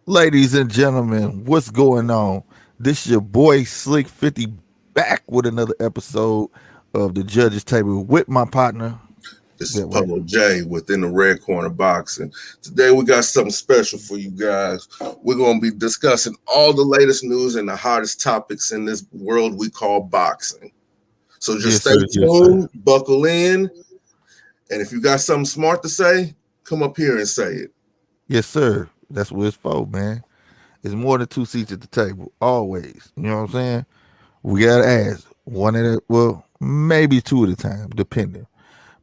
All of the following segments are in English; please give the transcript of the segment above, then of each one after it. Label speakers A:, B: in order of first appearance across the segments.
A: Ladies and gentlemen, what's going on? This is your boy Slick 50 back with another episode of the Judges Table with my partner.
B: This is
A: That way.
B: Polo J within the Red Corner Boxing. Today we got something special for you guys. We're going to be discussing all the latest news and the hottest topics in this world we call boxing. So just stay tuned, buckle in, and if you got something smart to say, come up here and say it.
A: Yes, sir. That's what it's for, man. It's more than two seats at the table, always. You know what I'm saying? We got to ask one at a, well, maybe two at a time, depending.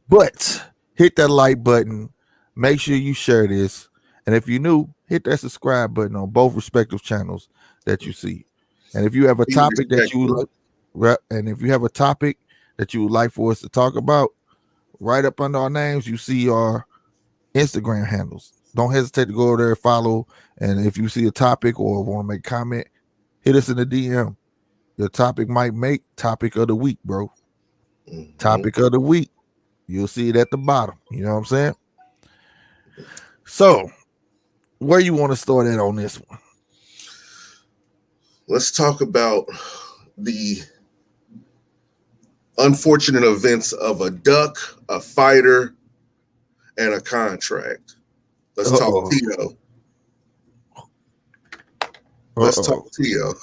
A: But hit that like button. Make sure you share this. And if you're new, hit that subscribe button on both respective channels that you see. And if you have a topic that you would like, and if you have a topic that you would like for us to talk about, right up under our names, you see our Instagram handles. Don't hesitate to go over there and follow. And if you see a topic or want to make a comment, hit us in the DM. Your topic might make topic of the week, bro.
B: Mm-hmm.
A: Topic of the week. You'll see it at the bottom. You know what I'm saying? So, where you want to start at on this one?
B: Let's talk about the unfortunate events of a duck, a fighter, and a contract. Let's talk Tio. Let's talk Tio.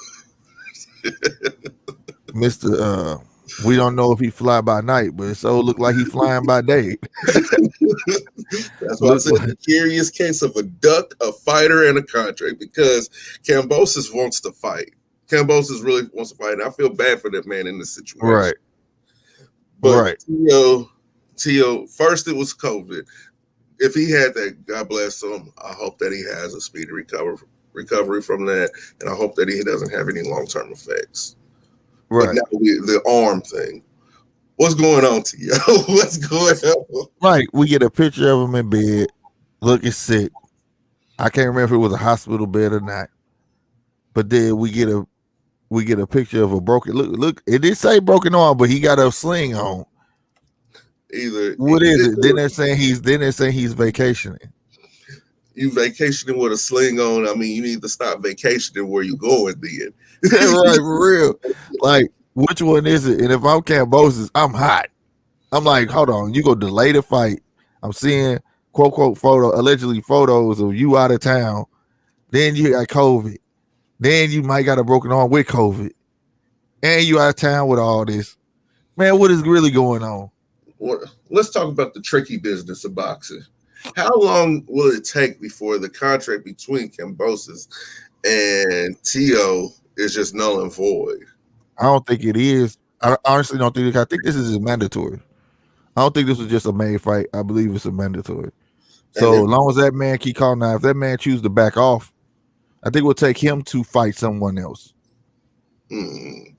A: Mr. We don't know if he fly by night, but it so look like he flying by day.
B: That's why I said the curious case of a duck, a fighter, and a contract, because Kambosos wants to fight. Kambosos really wants to fight, and I feel bad for that man in this situation.
A: Right.
B: But
A: right.
B: Tio, first it was COVID. If he had that, God bless him. I hope that he has a speedy recovery from that, and I hope that he doesn't have any long-term effects. Right. But now the arm thing. What's going on, Tio? What's going on?
A: Right. We get a picture of him in bed, looking sick. I can't remember if it was a hospital bed or not. But then we get a picture of a broken look. It did say broken arm, but he got a sling on. What is it? Then they're saying he's vacationing.
B: You vacationing with a sling on? I mean, you need to stop vacationing where you going then.
A: Right, for real. Like, which one is it? And if I'm Kambosos, I'm hot. I'm like, hold on, you go delay the fight. I'm seeing quote allegedly photos of you out of town. Then you got COVID. Then you might got a broken arm with COVID. And you out of town with all this. Man, what is really going on?
B: Well, let's talk about the tricky business of boxing. How long will it take before the contract between Kambosos and Tio is just null and void?
A: I don't think it is. I honestly don't think. I think this is mandatory. I don't think this was just a made fight. I believe it's a mandatory. So as long as that man keep calling out, if that man chooses to back off, I think it will take him to fight someone else. And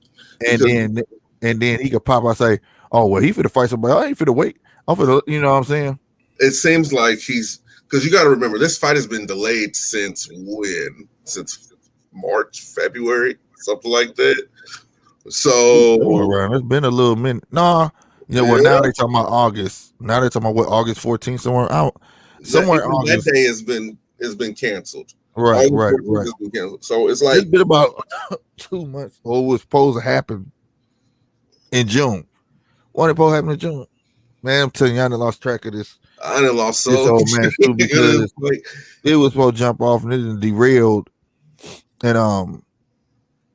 A: then he could pop out and say, "Oh well, he finna fight somebody. I ain't finna wait. I'm finna," you know what I'm saying?
B: It seems like he's, because you got to remember this fight has been delayed since when? Since March, February, something like that. So
A: it's been a little minute. Nah, well now they talking about August. Now they talking about what, August 14th, somewhere out. Somewhere August.
B: That day has been canceled.
A: Right.
B: Has been canceled. So it's like
A: it's been about 2 months. Or it was supposed to happen in June. What supposed to happen in June? Man, I'm telling you, I done lost track of this.
B: I done lost so
A: old man too, because it was supposed to jump off and it derailed. And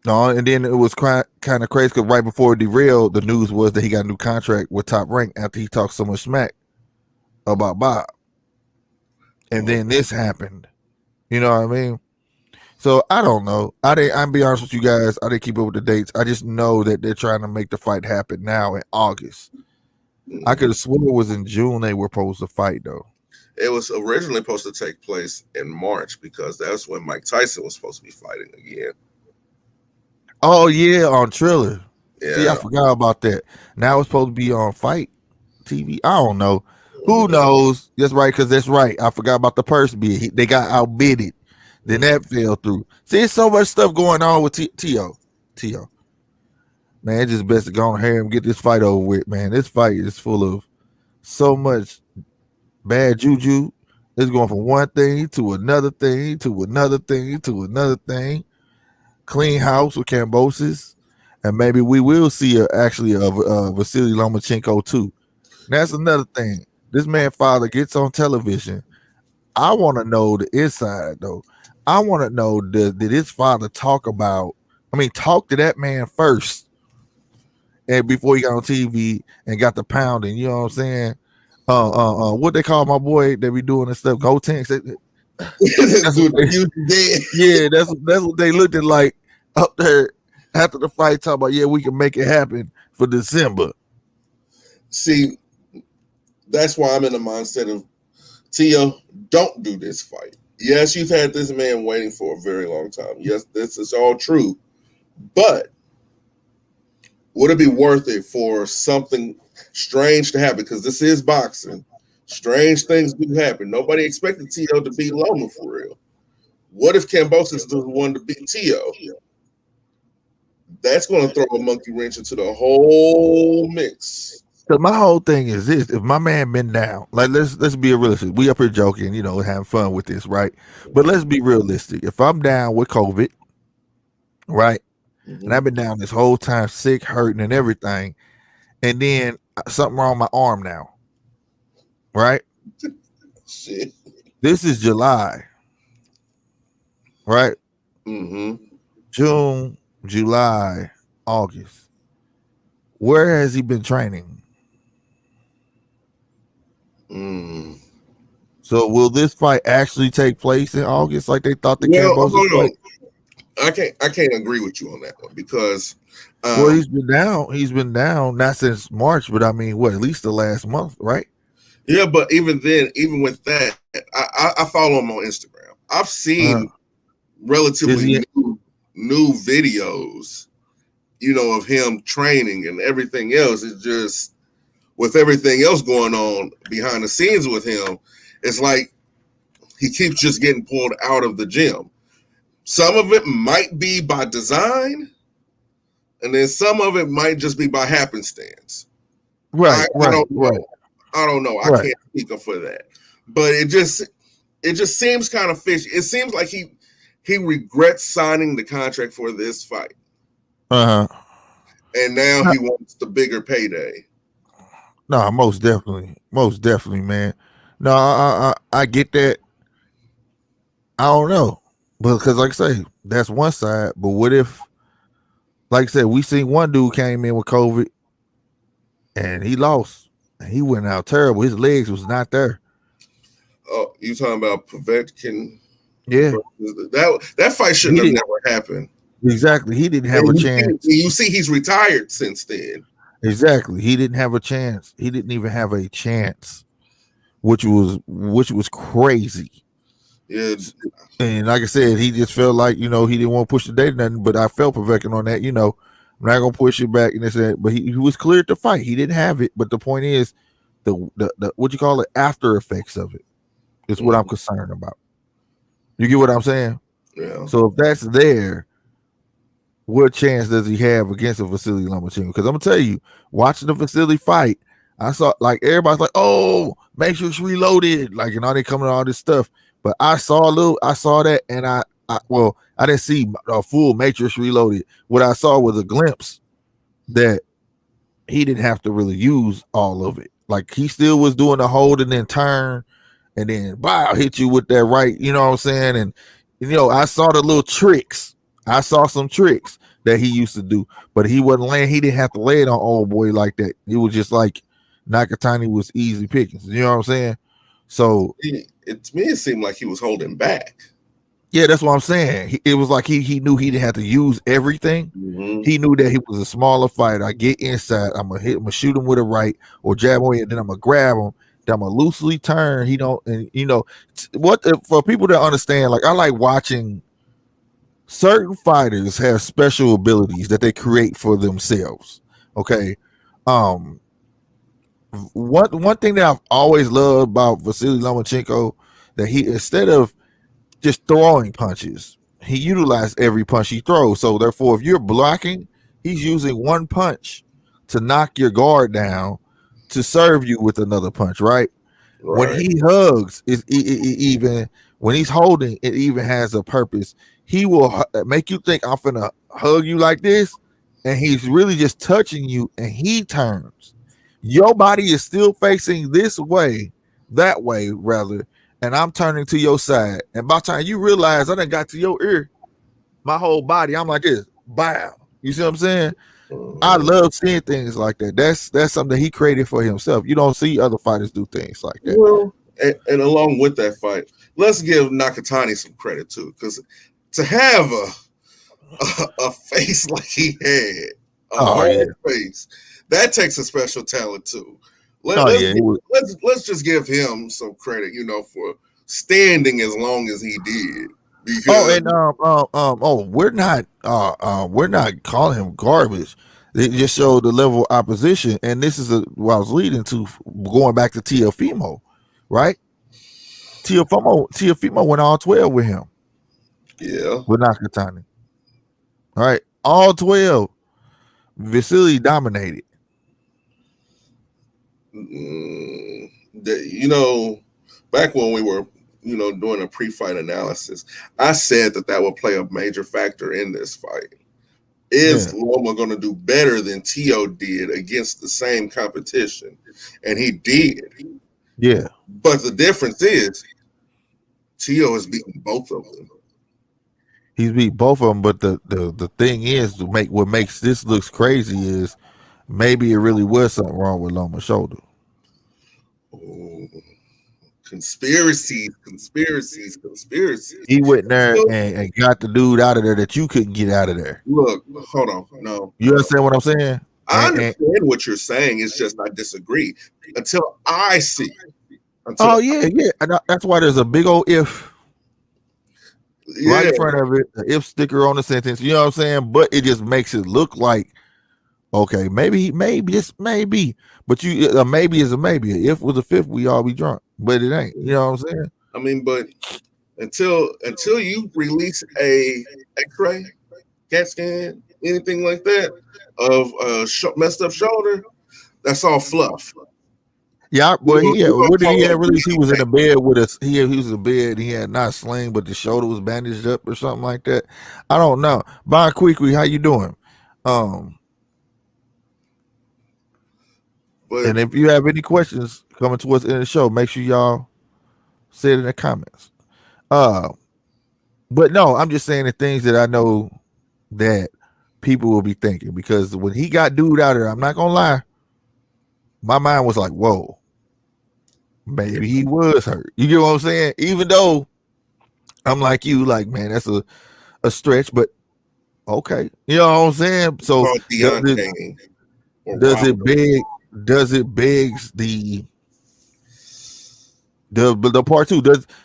A: and then it was kind of crazy because right before it derailed, the news was that he got a new contract with Top Rank after he talked so much smack about Bob. And then this happened. You know what I mean? So I don't know. I'm be honest with you guys. I didn't keep up with the dates. I just know that they're trying to make the fight happen now in August. I could have sworn it was in June they were supposed to fight though.
B: It was originally supposed to take place in March because that's when Mike Tyson was supposed to be fighting again.
A: Oh yeah, on Triller.
B: Yeah.
A: See, I forgot about that. Now it's supposed to be on Fight TV. I don't know. Who knows? That's right, because that's right. I forgot about the purse bid. They got outbidded. Then that fell through. See, there's so much stuff going on with Tio. Man, it's just best to go on here and get this fight over with, man. This fight is full of so much bad juju It's going from one thing to another thing to another thing to another thing. Clean house with Cambosis, and maybe we will see actually a Vasily Lomachenko too. That's another thing. This man father gets on television. I want to know the inside though. I want to know did his father talk about? I mean, talk to that man first, and before he got on TV and got the pounding. You know what I'm saying? What they call my boy that be doing this stuff? Go tanks. That's what
B: Dude,
A: they,
B: you dead.
A: yeah, that's what they looked at like up there after the fight. Talking about, yeah, we can make it happen for December.
B: See, that's why I'm in the mindset of Tio, don't do this fight. Yes, you've had this man waiting for a very long time. Yes, this is all true. But would it be worth it for something strange to happen? Because this is boxing. Strange things do happen. Nobody expected Tio to beat Loma for real. What if Cambosis is the one to beat Tio? That's going to throw a monkey wrench into the whole mix.
A: Cause my whole thing is this: if my man been down, like let's be realistic. We up here joking, having fun with this, right? But let's be realistic. If I'm down with COVID, right, and I've been down this whole time, sick, hurting, and everything, and then something wrong with my arm now, right?
B: Shit.
A: This is July, right?
B: Mm-hmm.
A: June, July, August. Where has he been training? So will this fight actually take place in August like they thought the Cambosis fight?
B: I can't agree with you on that one because
A: well, he's been down. He's been down not since March, but I mean, what, at least the last month, right?
B: Yeah, but even then, even with that, I follow him on Instagram. I've seen relatively new videos, of him training and everything else. It's just with everything else going on behind the scenes with him, it's like he keeps just getting pulled out of the gym. Some of it might be by design, and then some of it might just be by happenstance.
A: Right,
B: I don't know. I don't know. I can't speak up for that. But it just seems kind of fishy. It seems like he regrets signing the contract for this fight. And now he wants the bigger payday.
A: No, most definitely, man. No, I get that. I don't know, because like I say, that's one side. But what if, like I said, we seen one dude came in with COVID, and he lost, and he went out terrible. His legs was not there.
B: Oh, you talking about Povetkin?
A: Yeah,
B: that fight shouldn't have never happened.
A: Exactly, he didn't have a chance.
B: You see, he's retired since then.
A: Exactly, he didn't have a chance. He didn't even have a chance, which was crazy.
B: Yeah.
A: And like I said, he just felt like, he didn't want to push the date or nothing, but I felt Povetkin on that, I'm not gonna push it back, and they said, but he was cleared to fight. He didn't have it, but the point is the what you call it, after effects of it is what I'm concerned about. You get what I'm saying?
B: Yeah.
A: So if that's there, what chance does he have against a Vasily Lomachenko? Because I'm gonna tell you, watching the Vasily fight, I saw like everybody's like, "Oh, make sure it's reloaded," like, and all they coming all this stuff. But I saw that, and I didn't see a full Matrix Reloaded. What I saw was a glimpse that he didn't have to really use all of it. Like, he still was doing the hold and then turn, and then I'll hit you with that right. You know what I'm saying? And I saw the little tricks. I saw some tricks that he used to do, but he wasn't laying. He didn't have to lay it on old boy like that. It was just like Nakatani was easy pickings. You know what I'm saying? So
B: to me, it seemed like he was holding back.
A: Yeah, that's what I'm saying. It was like he knew he didn't have to use everything.
B: Mm-hmm.
A: He knew that he was a smaller fighter. I get inside, I'm gonna shoot him with a right or jab on it, then I'm gonna grab him. Then I'm gonna loosely turn. He don't, and for people that understand, like, I like watching certain fighters have special abilities that they create for themselves. Okay. One thing that I've always loved about Vasily Lomachenko, that he, instead of just throwing punches, he utilized every punch he throws. So therefore, if you're blocking, he's using one punch to knock your guard down to serve you with another punch, right? When
B: Right.
A: he hugs, even when he's holding, it even has a purpose. He will make you think I'm finna hug you like this, and he's really just touching you, and he turns. Your body is still facing this way, that way rather, and I'm turning to your side. And by the time you realize I done got to your ear, my whole body, I'm like this, bow. You see what I'm saying? I
B: Mhm.
A: love seeing things like that. That's something he created for himself. You don't see other fighters do things like that.
B: Well, and along with that fight, let's give Nakatani some credit too, because to have a face like he had, a
A: Oh yeah,
B: hard face, that takes a special talent too. Let,
A: oh
B: let's
A: yeah. It was,
B: let's just give him some credit, for standing as long as he did.
A: oh,
B: Because
A: and oh, we're not calling him garbage. It just showed the level of opposition, and this is what I was leading to, going back to Tiafimo, right? Tiafimo went all 12 with him
B: yeah,
A: with Nakatani, right? All 12. Vasily dominated.
B: mm, back when we were doing a pre-fight analysis, I said that would play a major factor in this fight. Is
A: Yeah,
B: Loma going to do better than Tio did against the same competition? And he did.
A: yeah.
B: But the difference is Tio has beaten both of them.
A: He's beat both of them, but the thing is, to make what makes this looks crazy is maybe it really was something wrong with Loma's shoulder.
B: Oh, conspiracies, conspiracies, conspiracies.
A: He went there
B: So,
A: and got the dude out of there that you couldn't get out of there.
B: look, hold on. No,
A: You
B: no, no.
A: understand what I'm saying?
B: I understand what you're saying. It's just I disagree until I see.
A: Oh
B: Until,
A: yeah, yeah. And that's why there's a big old if right
B: yeah.
A: in front of it, the if sticker on the sentence. You know what I'm saying? But it just makes it look like okay, maybe this maybe, but you a maybe is a maybe. A if was a fifth, we all be drunk, but it ain't. You know what I'm saying?
B: I mean, but until you release a X-ray, CAT scan, anything like that of a messed up shoulder, that's all fluff.
A: Yeah,
B: We're
A: well,
B: gonna,
A: he had,
B: we're gonna
A: what did he
B: call it
A: have released? He was in
B: a
A: a bed with us. He was in a bed. He had not sling, but the shoulder was bandaged up or something like that. I don't know. Bon Quickly, how you doing? Um,
B: but
A: and if you have any questions coming towards the end of the show, make sure y'all say it in the comments. Uh, but no, I'm just saying the things that I know that people will be thinking because when he got dude out of there, I'm not gonna lie, my mind was like, whoa, maybe he was hurt. You get what I'm saying? Even though I'm like you, like man, that's a stretch, but okay, you know what I'm saying. So
B: called
A: does it
B: Deontay or
A: does
B: Wilder.
A: it beg does it begs the part two?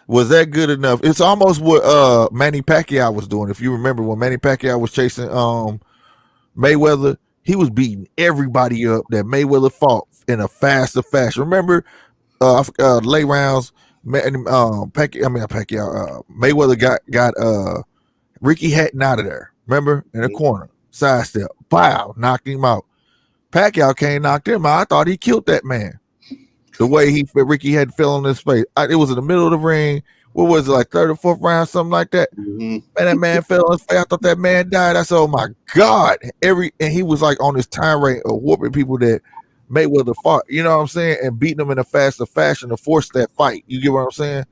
A: Was that good enough? It's almost what Manny Pacquiao was doing. If you remember when Manny Pacquiao was chasing Mayweather, he was beating everybody up that Mayweather fought in a faster fashion. Remember late rounds. Pacquiao. Mayweather got Ricky Hatton out of there. Remember in the corner, sidestep, pow, knocked him out. Pacquiao came knocked him out. I thought he killed that man. The way Ricky had fell on his face. It was in the middle of the ring. What was it, like third or fourth round, something like that?
B: Mm-hmm.
A: And that man fell on his face. I thought that man died. I said, "Oh my god!" And he was like on his time rate of whooping people that Mayweather fought. You know what I'm saying? And beating them in a faster fashion to force that fight. You get what I'm saying?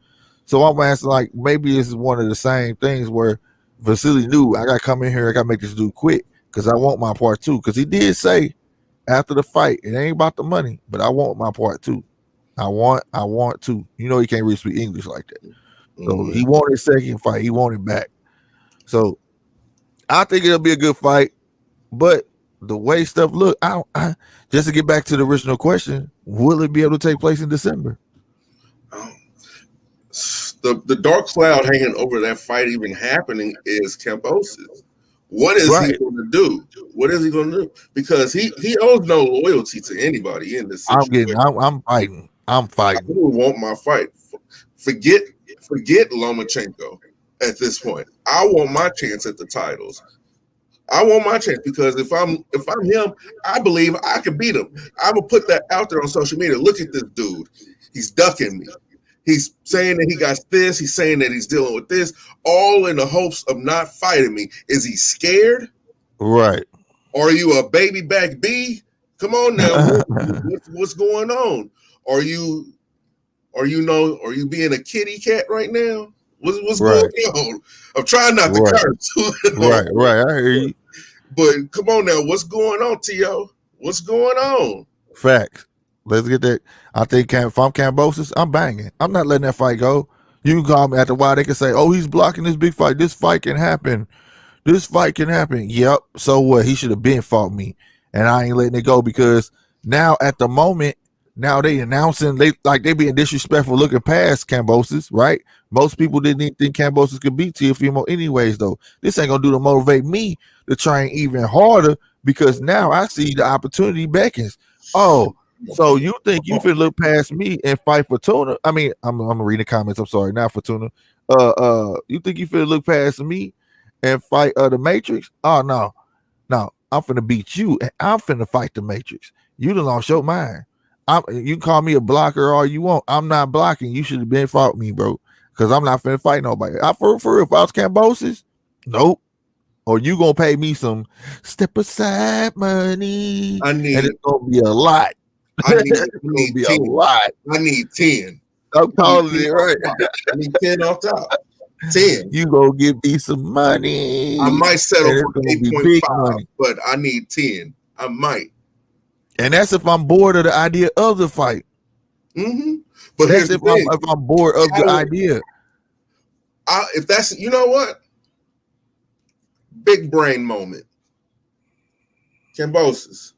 A: So I'm asking, like, maybe this is one of the same things where Vasily knew I got to come in here. I got to make this dude quit because I want my part two. Because he did say after the fight, it ain't about the money, but I want my part two. I want to. You know, he can't really speak English like that. So
B: Mm-hmm.
A: he wanted second fight. He wanted back. So I think it'll be a good fight. But the way stuff look, just to get back to the original question, will it be able to take place in December?
B: Um, the dark cloud hanging over that fight even happening is Cambosis. What is he
A: Right.
B: going to do? What is he going to do? Because he owes no loyalty to anybody in this situation.
A: I'm fighting. I'm
B: I
A: fighting.
B: would want my fight. Forget forget Lomachenko at this point. I want my chance at the titles. I want my chance because if I'm him, I believe I can beat him. I will put that out there on social media. Look at this dude. He's ducking me. He's saying that he got this. He's saying that he's dealing with this, all in the hopes of not fighting me. Is he scared?
A: Right.
B: Are you a baby back B? Come on now, what's going on? Are you are you being a kitty cat right now? What's
A: Right.
B: going on? I'm trying not to
A: Right.
B: curse.
A: Right. I hear you.
B: But come on now, what's going on, T.O.? What's going on?
A: Facts. Let's get that. I think if I'm Cambosis, I'm banging. I'm not letting that fight go. You can call me after a while. They can say, "Oh, he's blocking this big fight. This fight can happen. This fight can happen." Yep. So what? He should have been fought me, and I ain't letting it go because now at the moment, now they announcing they being disrespectful, looking past Cambosis. Right? Most people didn't even think Cambosis could beat Teofimo anyways. Though this ain't gonna do to motivate me to train even harder because now I see the opportunity beckons. Oh, so you think you can look past me and fight for Tuna? I mean, I'm reading the comments. I'm sorry, not for Tuna. You think you feel look past me and fight the Matrix? Oh no, no, I'm finna beat you and I'm finna fight the Matrix. You done lost your mind. You can call me a blocker all you want. I'm not blocking. You should have been fought me, bro. Because I'm not finna fight nobody. For real, if I was Cambosis, nope. Or you gonna pay me some step aside money, and it's gonna be a lot. It's gonna be
B: 10.
A: a lot.
B: I need 10.
A: I'm calling it right.
B: I need 10 off top. 10.
A: You gonna give me some money.
B: I might settle
A: and it's
B: for
A: gonna be big
B: 8.5,
A: money.
B: but I need 10. I might.
A: And that's if I'm bored of the idea of the fight.
B: Mm-hmm. But
A: that's if I'm bored of the idea.
B: If that's, you know what? Big brain moment. Cambosis,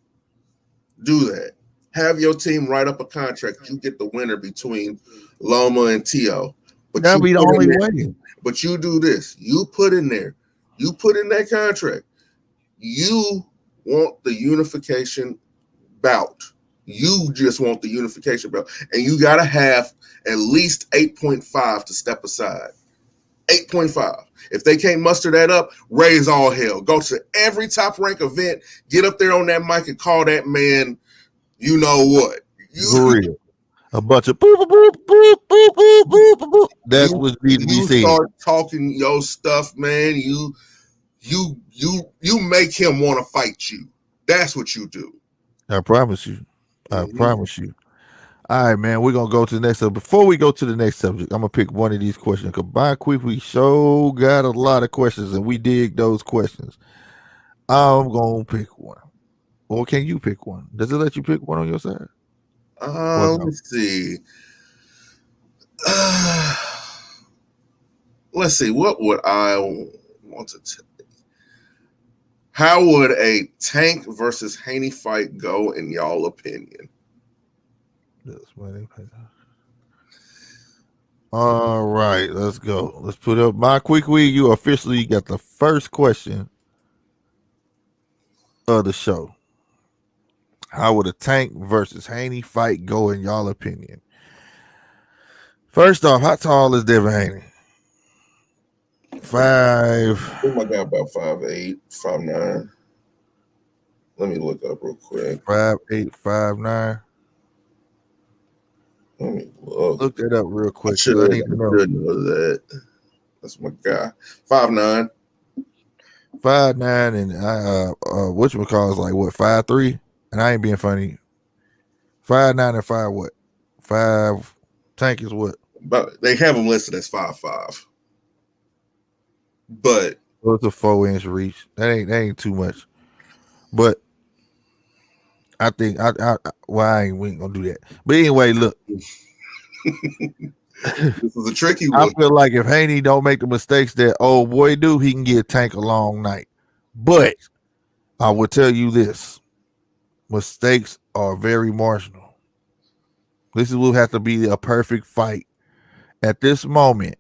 B: do that. Have your team write up a contract. You get the winner between Loma and T.O. But
A: that'll be the only way.
B: But you do this. You put in there. You put in that contract. You want the unification bout. You just want the unification bout. And you got to have at least 8.5 to step aside. 8.5. If they can't muster that up, raise all hell. Go to every top rank event, get up there on that mic and call that man, you know what.
A: For real. A bunch of boop, boop, boop, boop, boop, boop, boop. That's what needs to be said.
B: You start talking your stuff, man. You make him want to fight you. That's what you do.
A: I promise you. I promise you. All right, man. We're gonna go to the next subject. Before we go to the next subject, I'm gonna pick one of these questions. Cause by quick, we sure got a lot of questions, and we dig those questions. I'm gonna pick one. Or can you pick one? Does it let you pick one on your side?
B: Let's see. Let's see. What would I want to tell you? How would a Tank versus Haney fight go in y'all opinion?
A: All right, let's go. Let's put up my quick week. You officially got the first question of the show. How would a Tank versus Haney fight go in y'all opinion? First off, how tall is Devin Haney? 5.
B: Oh my God, about 5'8", 5'9". Let me look up real quick.
A: 5'8", 5'9".
B: Let me look
A: that up real quick.
B: I need to know that. That's my guy. 5'9".
A: 5'9", and whatchamacallit is like what, 5'3", and I ain't being funny. 5'9" and 5 what? 5 Tank is what?
B: But they have him listed as 5'5". But
A: it's a 4-inch reach. That ain't too much. But I think we ain't gonna do that. But anyway, look.
B: This is a tricky one.
A: I feel like if Haney don't make the mistakes that old boy do, he can get Tank a long night. But I will tell you this: mistakes are very marginal. This will have to be a perfect fight. At this moment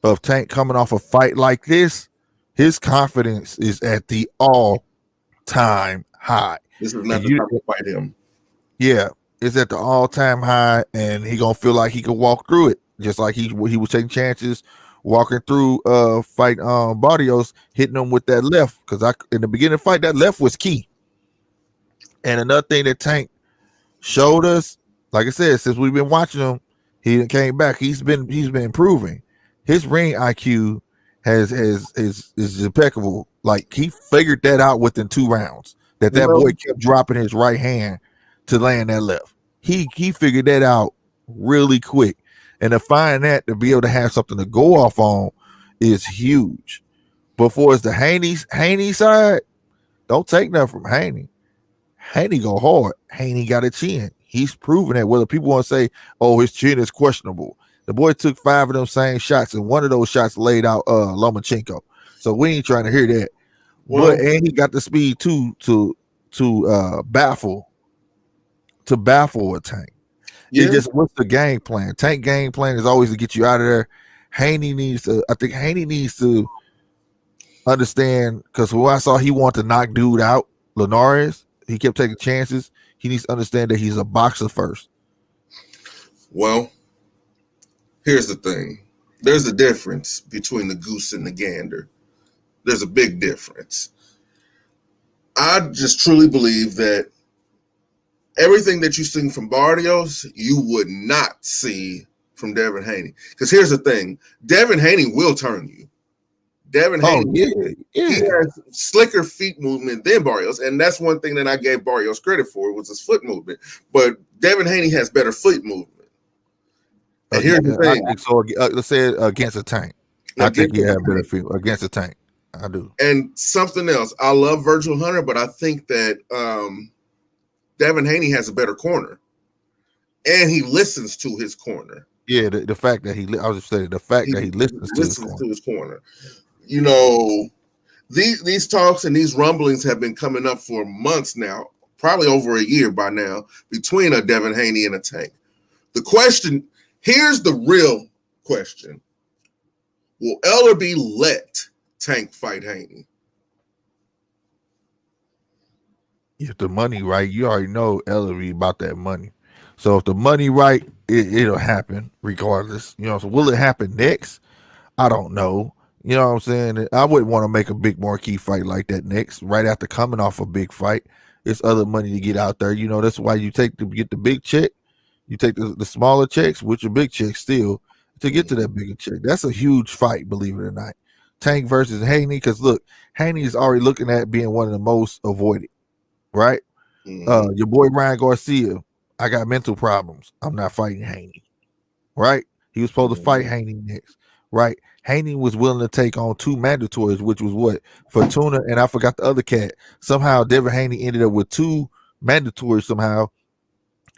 A: of Tank coming off a fight like this, his confidence is at the all-time high.
B: This is not the time to fight him.
A: Yeah, it's at the all-time high, and he gonna feel like he can walk through it, just like he was taking chances walking through fight Barrios, hitting him with that left. Because in the beginning of the fight, that left was key. And another thing that Tank showed us, like I said, since we've been watching him, He came back. He's been improving. His ring IQ is impeccable. Like he figured that out within 2 rounds. That
B: Well,
A: boy kept dropping his right hand to land that left. He figured that out really quick. And to find that to be able to have something to go off on is huge. Before it's the Haney side, don't take nothing from Haney. Haney go hard. Haney got a chin. He's proven that. Whether people want to say, "Oh, his chin is questionable," the boy took 5 of them same shots, and one of those shots laid out Lomachenko. So we ain't trying to hear that. But
B: well,
A: and he got the speed too to baffle a Tank. It's
B: yeah.
A: just what's the game plan? Tank game plan is always to get you out of there. I think Haney needs to understand because when I saw he wanted to knock dude out, Linares, he kept taking chances. He needs to understand that he's a boxer first.
B: Well, here's the thing. There's a difference between the goose and the gander. There's a big difference. I just truly believe that everything that you see from Barrios, you would not see from Devin Haney. Because here's the thing. Devin Haney will turn you. Devin
A: Oh
B: Haney,
A: yeah,
B: he
A: yeah.
B: has slicker feet movement than Barrios. And that's one thing that I gave Barrios credit for was his foot movement. But Devin Haney has better foot movement. And here's the
A: I
B: thing.
A: think so. Let's say against a Tank, I think he had better feel against a Tank. I do.
B: And something else. I love Virgil Hunter, but I think that Devin Haney has a better corner. And he listens to his corner.
A: Yeah, the fact that I was just saying the fact
B: He
A: that he listens
B: to his corner. You know, these talks and these rumblings have been coming up for months now, probably over a year by now, between a Devin Haney and a Tank. The question, here's the real question. Will Ellerby let Tank fight Haney?
A: If the money right, you already know Ellery about that money. So if the money right, it'll happen regardless. You know, so will it happen next? I don't know. You know what I'm saying? I wouldn't want to make a big marquee fight like that next, right after coming off a big fight. It's other money to get out there. You know, that's why you get the big check. You take the smaller checks with your big check still to get to that bigger check. That's a huge fight, believe it or not. Tank versus Haney, because look, Haney is already looking at being one of the most avoided, right? Your boy Ryan Garcia, I got mental problems. I'm not fighting Haney, right? He was supposed to fight Haney next, right? Haney was willing to take on 2 mandatories, which was what? Fortuna, and I forgot the other cat. Somehow Devin Haney ended up with 2 mandatories somehow,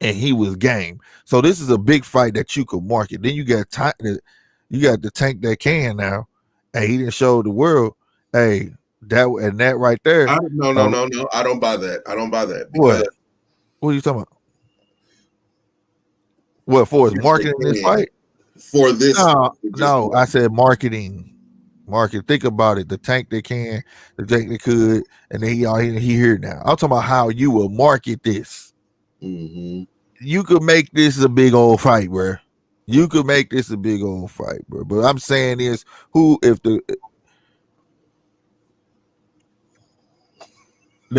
A: and he was game. So this is a big fight that you could market. Then you got the Tank that can now, and he didn't show the world. Hey, that right there.
B: No. I don't buy that. I don't buy that because
A: what are you talking about? What for? Is marketing this fight?
B: For this,
A: no. I said marketing. Market. Think about it. The Tank that can, the Tank that could, and then he here now. I'm talking about how you will market this.
B: Mm-hmm.
A: You could make this a big old fight, bro. You could make this a big old fight, bro. But I'm saying is if the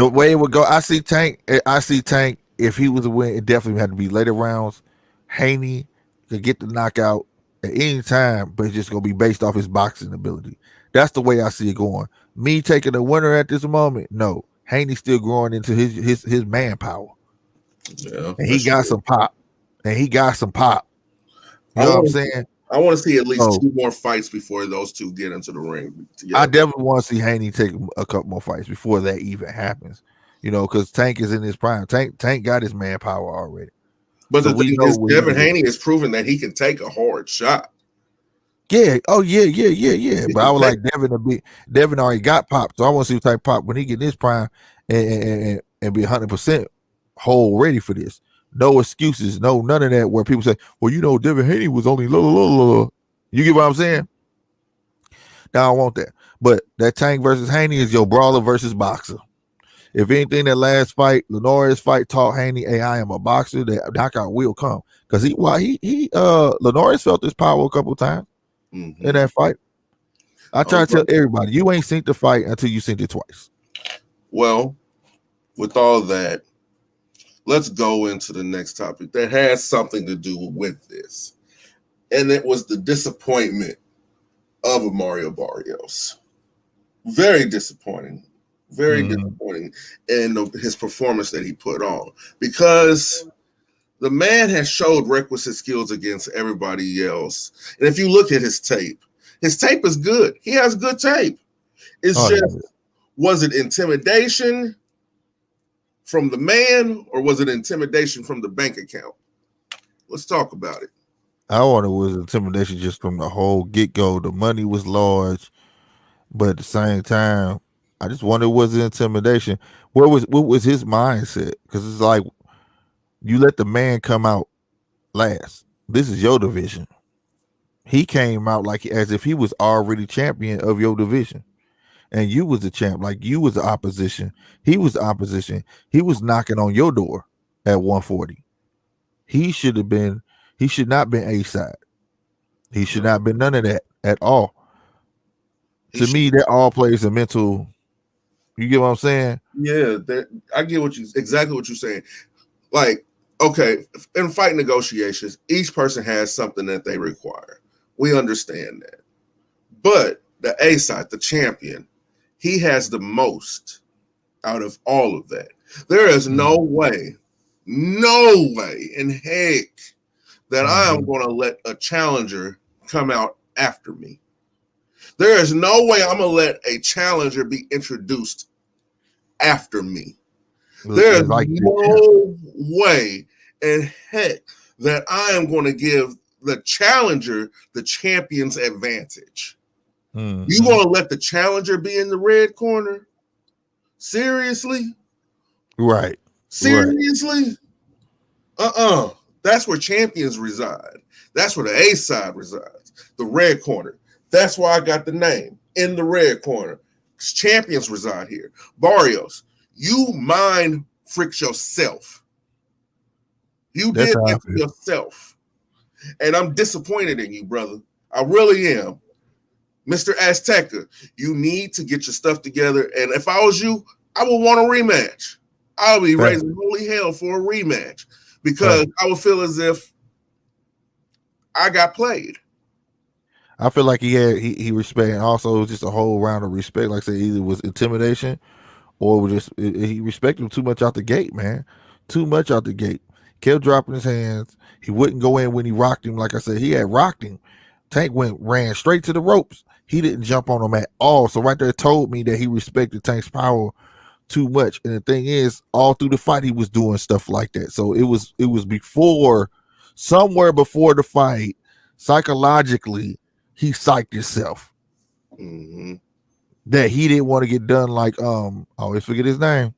A: way it would go, I see Tank. If he was a win, it definitely had to be later rounds. Haney could get the knockout at any time, but it's just gonna be based off his boxing ability. That's the way I see it going. Me taking the winner at this moment, no. Haney's still growing into his manpower.
B: Yeah,
A: And he got some pop. You know what I'm saying?
B: I want to see at least 2 more fights before those two get into the ring together.
A: I definitely want to see Haney take a couple more fights before that even happens. You know, because Tank is in his prime. Tank got his manpower already.
B: But so the thing is, Devin Haney has proven that he can take a hard shot.
A: Yeah. Oh, yeah. But I would like Devin already got popped. So I want to see what type of pop when he get in his prime and be 100% whole ready for this. No excuses. No, none of that where people say, well, you know, Devin Haney was only low. You get what I'm saying? Now I want that. But that Tank versus Haney is your brawler versus boxer. If anything, that last fight, Linares fight taught Haney, hey, I am a boxer. That knockout will come. Because Linares felt this power a couple times in that fight. I try to tell everybody, you ain't seen the fight until you seen it twice.
B: Well, with all that, let's go into the next topic that has something to do with this. and it was the disappointment of a Mario Barrios. Very disappointing. Very
A: Mm.
B: disappointing in his performance that he put on, because the man has showed requisite skills against everybody else. And if you look at his tape is good. He has good tape. It's
A: Oh
B: just,
A: yeah.
B: was it intimidation from the man, or was it intimidation from the bank account? Let's talk about it.
A: I wonder was intimidation just from the whole get go. The money was large, but at the same time, I just wonder was it intimidation? What was his mindset? Because it's like you let the man come out last. This is your division. He came out like as if he was already champion of your division, and you was the champ. Like you was the opposition. He was the opposition. He was knocking on your door at 140. He should have been. He should not been A side. He should
B: No,
A: not been none of that at all.
B: he
A: To
B: should.
A: me, that all plays a mental. You get what I'm saying?
B: Yeah, I get exactly what you're saying. Like, okay, in fight negotiations, each person has something that they require. We understand that. But the A side, the champion, he has the most out of all of that. There is no way in heck that I am
A: Mm-hmm.
B: going to let a challenger come out after me. There is no way I'm going to let a challenger be introduced after me. There is
A: Like the champ.
B: no way in heck that I am going to give the challenger the champion's advantage. You
A: Mm-hmm.
B: want to let the challenger be in the red corner? Seriously?
A: Right. Right.
B: Seriously? Uh-uh. That's where champions reside. That's where the A side resides. The red corner. That's why I got the name, in the red corner. Champions reside here. Barrios, you mind fricked yourself. You
A: That's
B: did
A: how I
B: that to
A: feel.
B: yourself. And I'm disappointed in you, brother. I really am. Mr. Azteca, you need to get your stuff together. And if I was you, I would want a rematch. I'll be
A: Fact.
B: raising holy hell for a rematch, because
A: Fact.
B: I would feel as if I got played.
A: I feel like he respect, and also it was just a whole round of respect. Like I said, either was intimidation or was just he respected him too much out the gate, man. Too much out the gate. Kept dropping his hands. He wouldn't go in when he rocked him. Like I said, he had rocked him. Tank ran straight to the ropes. He didn't jump on him at all. So right there told me that he respected Tank's power too much. And the thing is, all through the fight, he was doing stuff like that. So it was before, somewhere before the fight, psychologically, he psyched himself
B: Mm-hmm.
A: that he didn't want to get done like I always forget his name.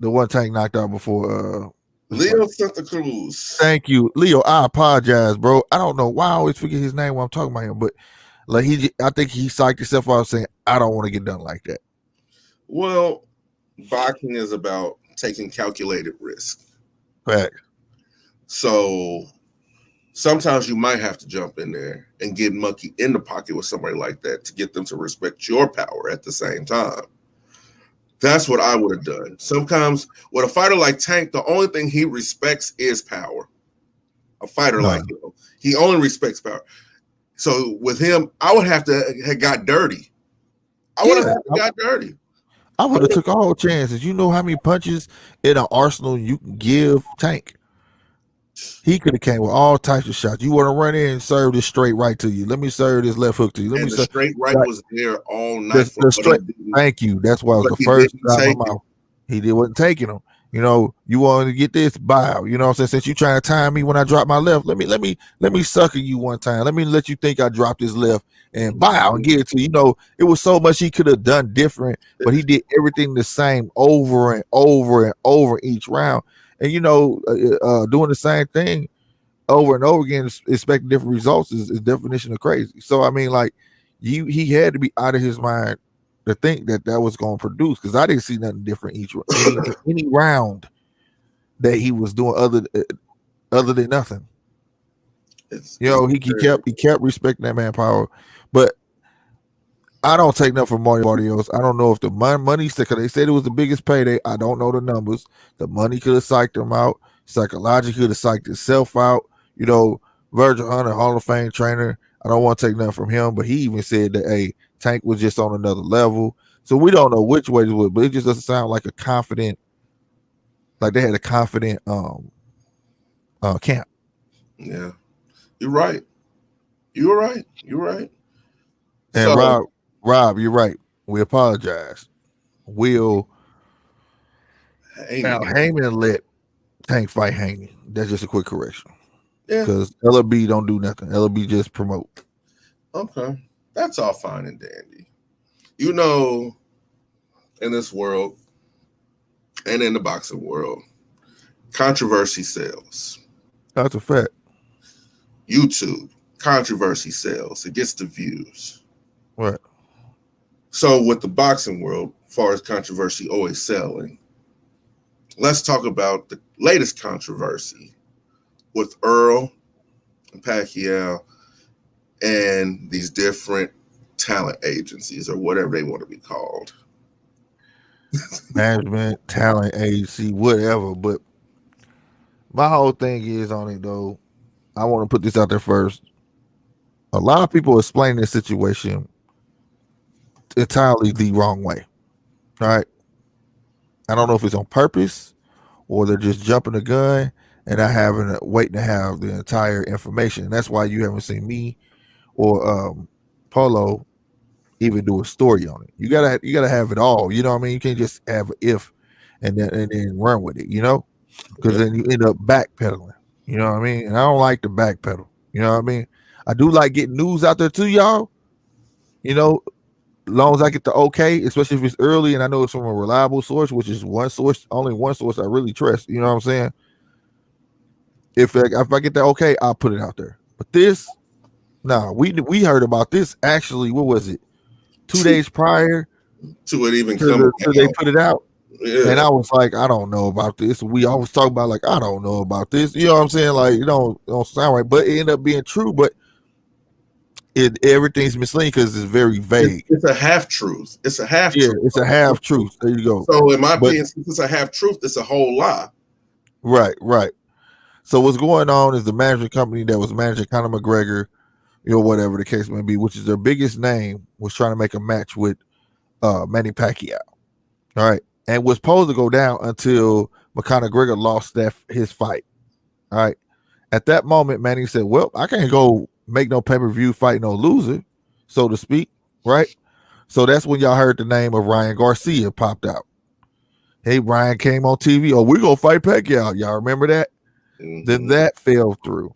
A: The one Tank knocked out before
B: Leo Santa Cruz.
A: thank you. Leo, I apologize, bro. I don't know why I always forget his name when I'm talking about him, but like I think he psyched himself out saying, I don't want to get done like that.
B: Well, boxing is about taking calculated risk.
A: Fact.
B: So sometimes you might have to jump in there and get monkey in the pocket with somebody like that to get them to respect your power at the same time. That's what I would have done. Sometimes with a fighter like Tank, the only thing he respects is power. A fighter
A: No.
B: like him, he only respects power. So with him, I would have to have got dirty. I would have
A: Yeah.
B: got dirty.
A: I would have took all chances. You know how many punches in an arsenal you can give Tank. He could have came with all types of shots. You want to run in and serve this straight right to you. Let me serve this left hook to you. Let me
B: And the
A: serve
B: straight right
A: like
B: was there all night for,
A: the straight. Thank you. That's why it was
B: but
A: the
B: he
A: first
B: didn't
A: out of my
B: take it.
A: mouth. He did wasn't taking them. You know, you wanted to get this bow. You know what I'm saying? Since you trying to time me when I drop my left, let me sucker you one time. Let me let you think I dropped his left and bow and get it to you. You know, it was so much he could have done different, but he did everything the same over and over and over each round. And you know, doing the same thing over and over again, expecting different results is definition of crazy. So I mean, like he had to be out of his mind to think that that was going to produce, because I didn't see nothing different each any round that he was doing other than nothing. You
B: It's
A: know, he kept respecting that manpower, but I don't take nothing from Mario Barrios. I don't know if the money because they said it was the biggest payday. I don't know the numbers. The money could have psyched him out. Psychologically could have psyched itself out. You know, Virgil Hunter, Hall of Fame trainer. I don't want to take nothing from him, but he even said that Tank was just on another level. So we don't know which way to it, but it just doesn't sound like a confident, like they had a confident camp.
B: Yeah, you're right. You're right. You're right.
A: And
B: So,
A: Rob, you're right. We apologize. Will now
B: Amy,
A: Heyman let Tank fight Haney. That's just a quick correction.
B: yeah,
A: Because LB don't do nothing. LB just promote.
B: okay, that's all fine and dandy. You know, in this world and in the boxing world, controversy sells.
A: That's a fact.
B: YouTube, controversy sells. It gets the views.
A: Right.
B: So with the boxing world, as far as controversy always selling, let's talk about the latest controversy with Earl and Pacquiao and these different talent agencies or whatever they want to be called.
A: Management, talent, agency, whatever. But my whole thing is on it though. I want to put this out there first. A lot of people explain this situation entirely the wrong way. All right. I don't know if it's on purpose or they're just jumping the gun and not having waiting to have the entire information. And that's why you haven't seen me or Polo even do a story on it. You gotta have it all. You know what I mean? You can't just have if and then run with it. You know, because
B: Yeah.
A: then you end up backpedaling. You know what I mean? And I don't like the backpedal. You know what I mean? I do like getting news out there to y'all. You know, as long as I get the okay, especially if it's early and I know it's from a reliable source, which is one source, only one source I really trust. You know what I'm saying? If I get the okay, I'll put it out there. But this, no, we heard about this actually. What was it? 2 days prior
B: To it even coming
A: to they
B: out.
A: put it out, and
B: Yeah.
A: I was like, I don't know about this. We always talk about like I don't know about this. You know what I'm saying? Like it don't sound right, but it ended up being true. But everything's misleading because it's very vague.
B: It's a half truth. It's a half
A: Yeah,
B: truth.
A: it's a half truth. There you go.
B: So in my
A: But
B: opinion, since it's a half truth, it's a whole lie.
A: right. So what's going on is the management company that was managing Conor McGregor, you know, whatever the case may be, which is their biggest name, was trying to make a match with Manny Pacquiao. All right. And was supposed to go down until Conor McGregor lost his fight. All right. At that moment, Manny said, well, I can't go make no pay-per-view fight no loser, so to speak. Right. So that's when y'all heard the name of Ryan Garcia popped out. Hey, Ryan came on TV. Oh, we're going to fight Pacquiao. Y'all remember that?
B: Mm-hmm.
A: Then that fell through.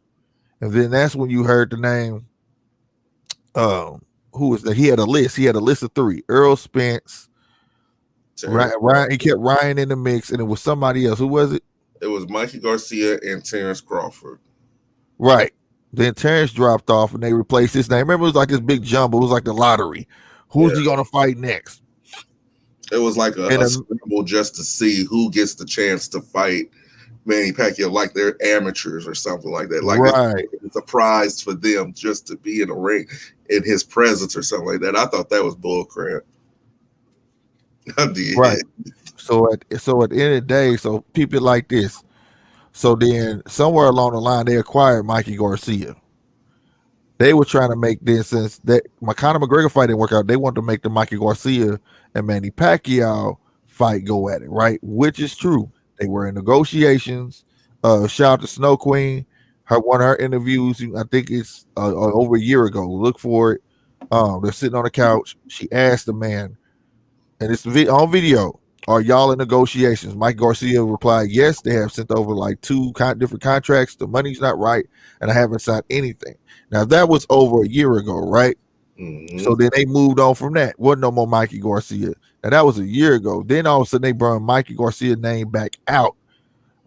A: And then that's when you heard the name. Who was that? He had a list. He had a list of 3. Earl Spence. Ryan. He kept Ryan in the mix, and it was somebody else. Who was it?
B: It was Mikey Garcia and Terrence Crawford.
A: Right. Then Terrence dropped off, and they replaced his name. Remember, it was like this big jumble. It was like the lottery. Who's he going to fight next?
B: It was like a scramble just to see who gets the chance to fight Manny Pacquiao, like they're amateurs or something like that. Like it's a prize for them just to be in a ring in his presence or something like that. I thought that was bullcrap. I did.
A: Right. So at the end of the day, so keep it like this. So then somewhere along the line, they acquired Mikey Garcia. They were trying to make this, since that Conor McGregor fight didn't work out, they wanted to make the Mikey Garcia and Manny Pacquiao fight go at it, right? Which is true. They were in negotiations. Shout out to Snow Queen. One of her interviews, I think it's over a year ago. Look for it. They're sitting on the couch. She asked the man, and it's on video, are y'all in negotiations? Mike Garcia replied, yes, they have sent over like 2 different contracts. The money's not right, and I haven't signed anything. Now, that was over a year ago, right?
B: Mm-hmm.
A: So then they moved on from that. Wasn't no more Mikey Garcia. And that was a year ago. Then all of a sudden they brought Mikey Garcia's name back out.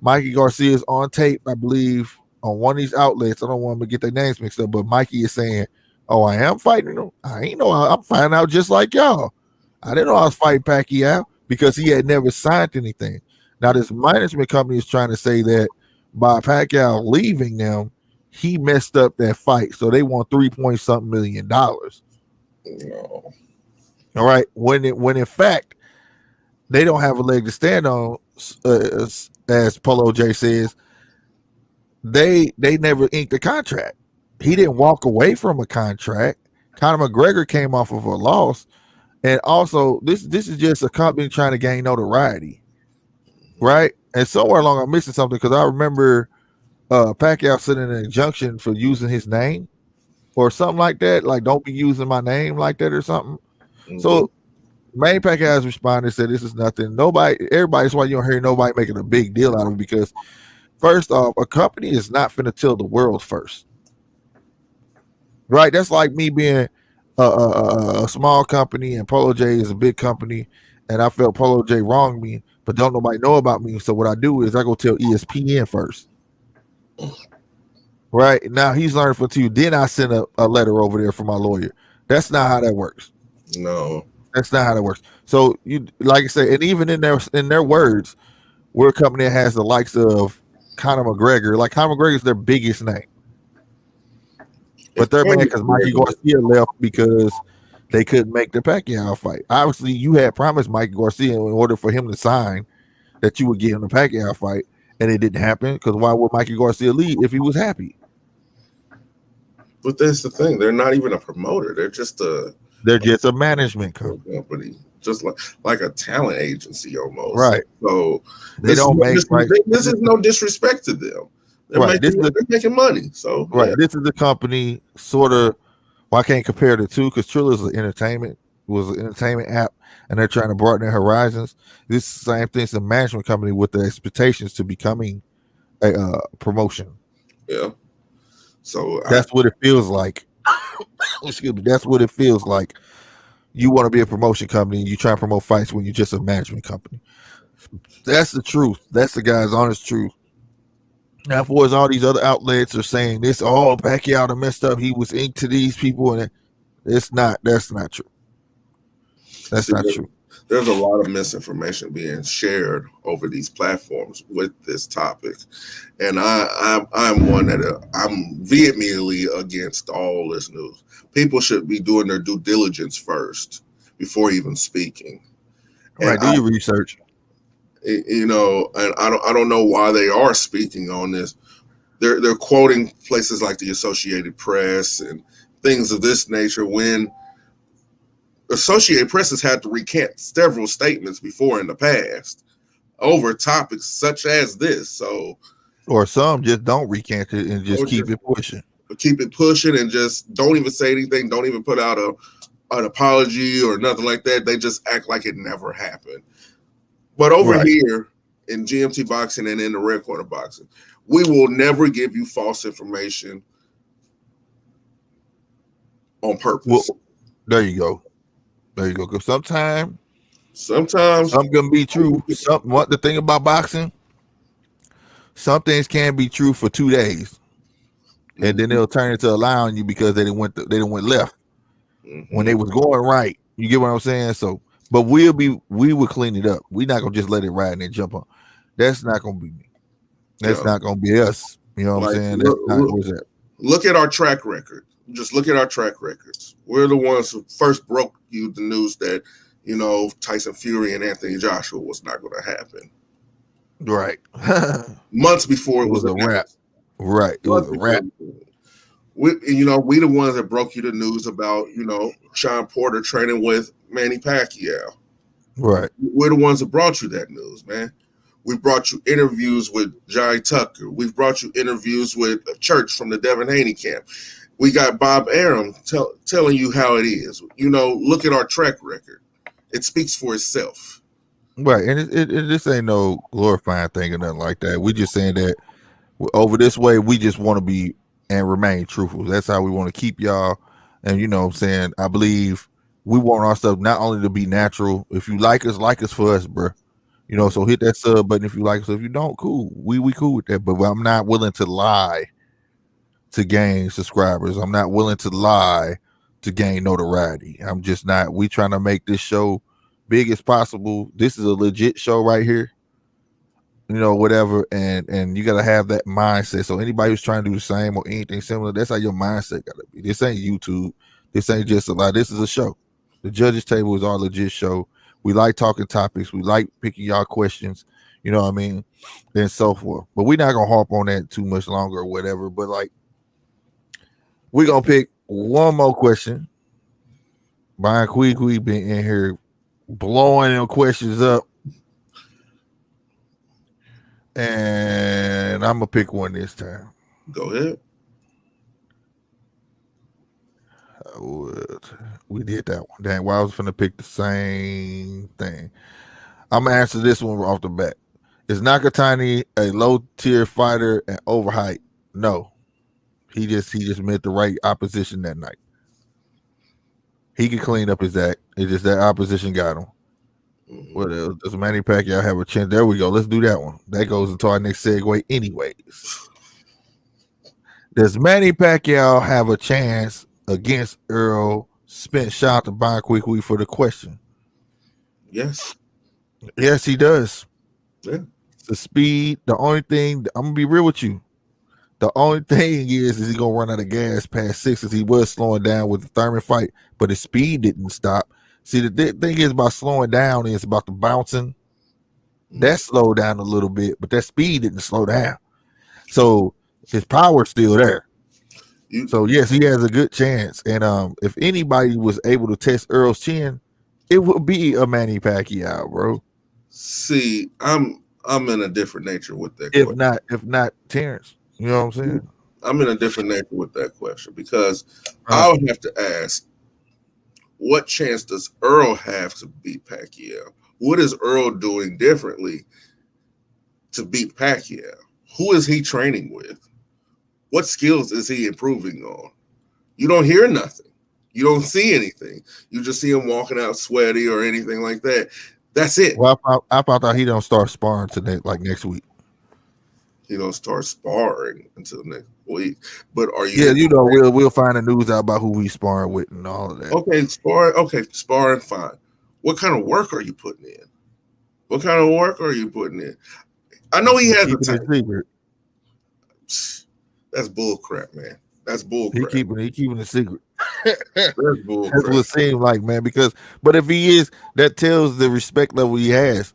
A: Mikey Garcia is on tape, I believe, on one of these outlets. I don't want them to get their names mixed up, but Mikey is saying, oh, I am fighting him. I ain't know. I'm finding out just like y'all. I didn't know I was fighting Pacquiao because he had never signed anything. Now, this management company is trying to say that by Pacquiao leaving them, he messed up that fight. So they want $3 million. No. All right. When in fact, they don't have a leg to stand on, as Polo J says, they never inked the contract. he didn't walk away from a contract. Conor McGregor came off of a loss, and also this is just a company trying to gain notoriety, right? And somewhere along I'm missing something because I remember Pacquiao sending an injunction for using his name or something like that. Like, don't be using my name like that or something.
B: Mm-hmm.
A: So Manny Pacquiao has responded, said this is nothing. Nobody, everybody, that's why you don't hear nobody making a big deal out of it because first off, a company is not finna tell the world first, right? That's like me being a small company and Polo J is a big company, and I felt Polo J wronged me, but don't nobody know about me. So what I do is I go tell ESPN first. Right now, he's learning from you. Then I send a letter over there for my lawyer. That's not how that works.
B: No.
A: That's not how that works. So you, like I say, and even in their words, we're a company that has the likes of Conor McGregor. Like Conor McGregor is their biggest name,
B: If
A: but they're mad
B: Conor
A: because Mikey
B: McGregor,
A: Garcia left because they couldn't make the Pacquiao fight. Obviously, you had promised Mikey Garcia in order for him to sign that you would give him the Pacquiao fight, and it didn't happen because why would Mikey Garcia leave if he was happy?
B: but that's the thing. They're not even a promoter. They're just
A: They're just a management
B: a
A: company,
B: company, just like a talent agency almost.
A: right?
B: So
A: They don't make right.
B: this is no disrespect to them.
A: Right. This is
B: They're making money. So
A: right.
B: yeah,
A: This is the company sort of. Well, I can't compare the two because Triller is an entertainment was an entertainment app, and they're trying to broaden their horizons. This is the same thing as a management company with the expectations to becoming a promotion.
B: yeah. So
A: That's what it feels like. Excuse me. That's what it feels like. You want to be a promotion company, and you try to promote fights when you're just a management company. That's the truth. That's the guy's honest truth. Now, for as all these other outlets are saying this, oh, Pacquiao done messed up. He was into these people, and it's not. That's not true. That's
B: see,
A: not true.
B: there's a lot of misinformation being shared over these platforms with this topic, and I'm one that I'm vehemently against all this news. People should be doing their due diligence first before even speaking. And
A: Right? Do your research.
B: and I don't know why they are speaking on this. They're quoting places like the Associated Press and things of this nature when Associated Press has had to recant several statements before in the past over topics such as this. So,
A: Or some just don't recant it and just
B: or
A: keep
B: just
A: it pushing.
B: keep it pushing and just don't even say anything. Don't even put out an apology or nothing like that. They just act like it never happened. But over
A: Right.
B: here in GMT boxing and in the red corner boxing, we will never give you false information on
A: Well,
B: purpose.
A: there you go. There you go. Because sometimes
B: Sometimes,
A: some can be true. Some what the thing about boxing, some things can be true for 2 days, and then they'll turn into a lie on you because they didn't went left when they was going right. You get what I'm saying? So, but we will clean it up. We're not gonna just let it ride and then jump on. That's not gonna be me. That's
B: yeah,
A: not gonna be us. You know what I'm
B: like
A: saying? That's not what's that.
B: look at our track record. Just look at our track records. We're the ones who first broke you the news that Tyson Fury and Anthony Joshua was not going to happen
A: Right.
B: months before
A: It
B: it was
A: was a wrap.
B: announced.
A: Right. It was
B: Months
A: a
B: before.
A: wrap.
B: We the ones that broke you the news about Sean Porter training with Manny Pacquiao.
A: Right.
B: We're the ones that brought you that news, man. We brought you interviews with Jai Tucker. We've brought you interviews with Church from the Devin Haney camp. We got Bob Arum telling you how it is. Look at our track record. It speaks for itself.
A: Right. And this ain't no glorifying thing or nothing like that. We just saying that over this way, we just want to be and remain truthful. That's how we want to keep y'all. And you know what I'm saying? I believe we want our stuff not only to be natural. If you like us for us, bro. So hit that sub button if you like us. If you don't, cool. We cool with that. But I'm not willing to lie to gain subscribers. I'm not willing to lie to gain notoriety. I'm just not. We trying to make this show big as possible. This is a legit show right here. Whatever, and you gotta have that mindset. So anybody who's trying to do the same or anything similar, that's how your mindset gotta be. This ain't YouTube. This ain't just a lie. This is a show. The judges table is our legit show. We like talking topics. We like picking y'all questions. You know what I mean, and so forth. But we're not gonna harp on that too much longer or whatever. But like, We're gonna pick one more question. Brian Queequeg been in here blowing them questions up. And I'm gonna pick one this time.
B: Go ahead.
A: We did that one. Dang, well, I was finna pick the same thing. I'm gonna answer this one off the bat. Is Nakatani a low tier fighter and overhyped? No. He just met the right opposition that night. He could clean up his act. It's just that opposition got him. What else? Does Manny Pacquiao have a chance? There we go. Let's do that one. That goes into our next segue, anyways. Does Manny Pacquiao have a chance against Earl Spence? Shout out to Brian Queequeg for the question.
B: Yes.
A: Yes, he does.
B: Yeah.
A: The speed, the only thing, I'm going to be real with you. The only thing is he going to run out of gas past 6 as he was slowing down with the Thurman fight, but his speed didn't stop. See, the thing is about slowing down is about the bouncing. That slowed down a little bit, but that speed didn't slow down. So his power's still there. So yes, he has a good chance. And if anybody was able to test Earl's chin, it would be a Manny Pacquiao, bro.
B: See, I'm in a different nature with that.
A: If not Terrence, you know what I'm saying?
B: I'm in a different nature with that question because I would have to ask, what chance does Earl have to beat Pacquiao? What is Earl doing differently to beat Pacquiao? Who is he training with? What skills is he improving on? You don't hear nothing. You don't see anything. You just see him walking out sweaty or anything like that. That's it.
A: Well, I thought he don't start sparring today, like next week.
B: He don't start sparring until next week. But are you?
A: Yeah, we'll find the news out about who he's sparring with and all of that.
B: Okay, sparring. Okay, sparring. Fine. What kind of work are you putting in? What kind of work are you putting in? I know he has a secret. That's bull crap, man. That's bull crap.
A: He keeping it secret. That's bull crap. That's what it seems like, man. But if he is, that tells the respect level he has.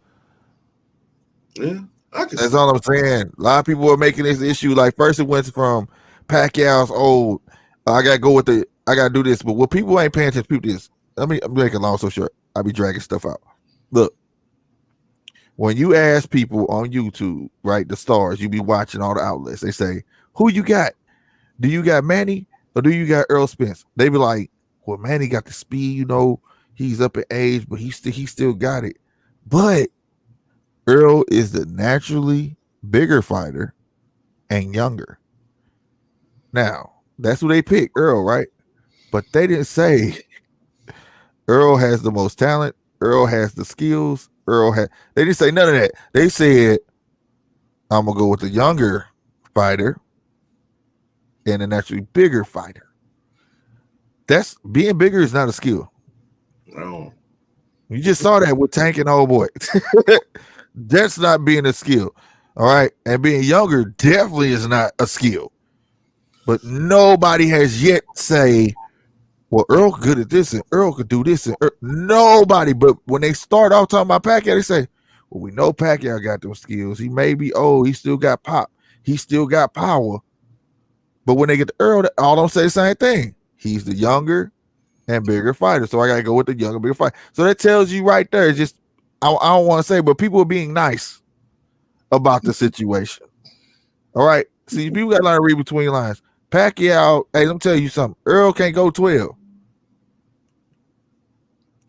B: Yeah.
A: That's all I'm saying. A lot of people are making this issue. Like first it went from Pacquiao's old. I gotta do this. But what people ain't paying attention to this. I'm making it long so short. I be dragging stuff out. Look, when you ask people on YouTube, right, the stars, you be watching all the outlets. They say, "Who you got? Do you got Manny or do you got Earl Spence?" They be like, "Well, Manny got the speed. He's up in age, but he still got it." But Earl is the naturally bigger fighter and younger. Now, that's who they picked, Earl, right? But they didn't say Earl has the most talent. Earl has the skills. They didn't say none of that. They said, I'm going to go with the younger fighter and a naturally bigger fighter. That's being bigger is not a skill.
B: No.
A: You just saw that with Tank and old boy. That's not being a skill. All right. And being younger definitely is not a skill. But nobody has yet say, well, Earl good at this and Earl could do this. And nobody. But when they start off talking about Pacquiao, they say, well, we know Pacquiao got those skills. He may be old. He still got pop. He still got power. But when they get to Earl, all them say the same thing. He's the younger and bigger fighter. So I got to go with the younger, bigger fighter. So that tells you right there. It's just, I don't want to say, but people are being nice about the situation. All right. See, people got to learn to read between lines. Pacquiao, hey, let me tell you something. Earl can't go 12.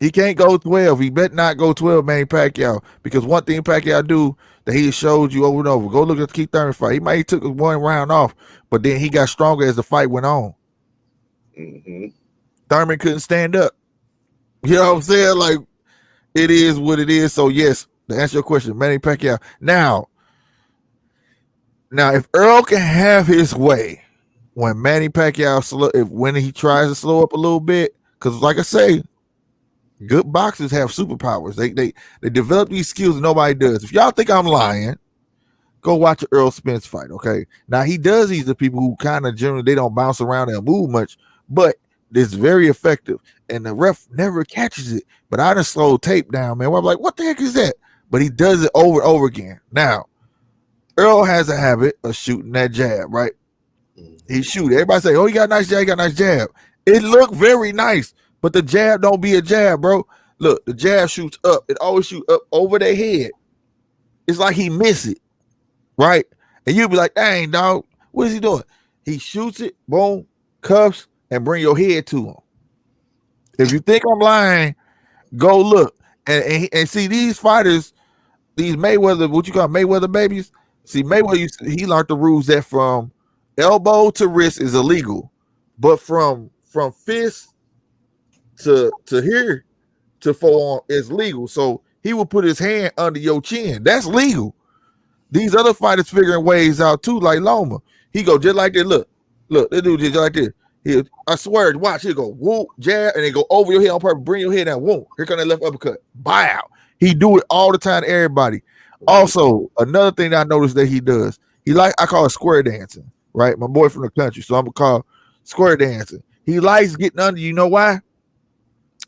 A: He can't go 12. He better not go 12, Manny Pacquiao. Because one thing Pacquiao do that he showed you over and over. Go look at the Keith Thurman fight. He might took one round off, but then he got stronger as the fight went on.
B: Mm-hmm.
A: Thurman couldn't stand up. You know what I'm saying? Like, it is what it is. So, yes, to answer your question, Manny Pacquiao. Now, if Earl can have his way when Manny Pacquiao, when he tries to slow up a little bit, because like I say, good boxers have superpowers. They develop these skills that nobody does. If y'all think I'm lying, go watch an Earl Spence fight, okay? Now, he does these to people who kind of generally, they don't bounce around and move much, but it's very effective. And the ref never catches it. But I just slowed tape down, man. I'm like, what the heck is that? But he does it over and over again. Now, Earl has a habit of shooting that jab, right? He shoot. Everybody say, "Oh, he got a nice jab. He got a nice jab." It looked very nice, but the jab don't be a jab, bro. Look, the jab shoots up. It always shoot up over their head. It's like he miss it, right? And you'll be like, "Dang, dog, what is he doing?" He shoots it, boom, cuffs, and bring your head to him. If you think I'm lying, go look and see these fighters, these Mayweather, what you call Mayweather babies. See, Mayweather, he learned the rules that from elbow to wrist is illegal, but from fist to here to forearm is legal. So he will put his hand under your chin. That's legal. These other fighters figuring ways out too, like Loma. He go just like this. Look, they do just like this. I swear, watch, he'll go whoop, jab, and they go over your head on purpose, bring your head down, whoop. Here come that left uppercut. Bow. He do it all the time to everybody. Also, another thing that I noticed that he does, I call it square dancing, right? My boy from the country, so I'm gonna call square dancing. He likes getting under, you know why?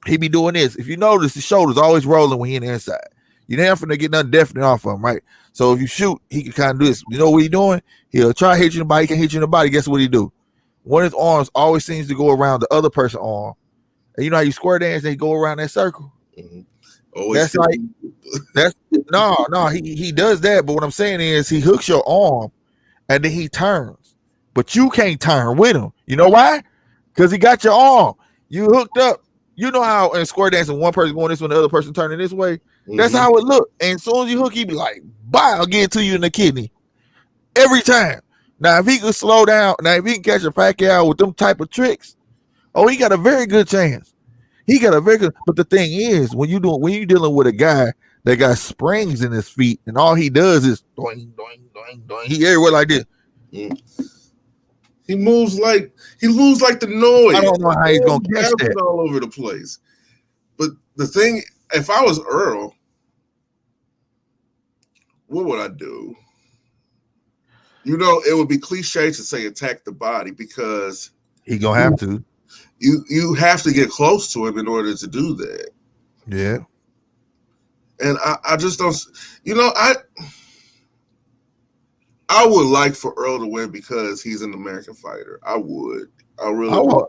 A: He be doing this. If you notice, his shoulders always rolling when he in the inside. You never finna get nothing definite off of him, right? So if you shoot, he can kind of do this. You know what he doing? He'll try to hit you in the body, he can hit you in the body. Guess what he do? One of his arms always seems to go around the other person's arm. And you know how you square dance and you go around that circle? That's like he does that, but what I'm saying is he hooks your arm and then he turns. But you can't turn with him. You know why? Because he got your arm. You hooked up. You know how in square dancing, one person going this way, the other person turning this way? That's how it look. And as soon as you hook, he be like, bye, I'll get it to you in the kidney. Every time. Now, if he could slow down, if he can catch a Pacquiao with them type of tricks, he got a very good chance. He got a very good. But the thing is, when you dealing with a guy that got springs in his feet, and all he does is doing, doing, doing. He everywhere like this.
B: He moves like the noise.
A: I don't know how he's gonna catch that
B: all over the place. But the thing, if I was Earl, what would I do? You know, it would be cliche to say attack the body because
A: he gonna have to.
B: You have to get close to him in order to do that.
A: Yeah.
B: And I just don't. You know, I would like for Earl to win because he's an American fighter. I would. I really would.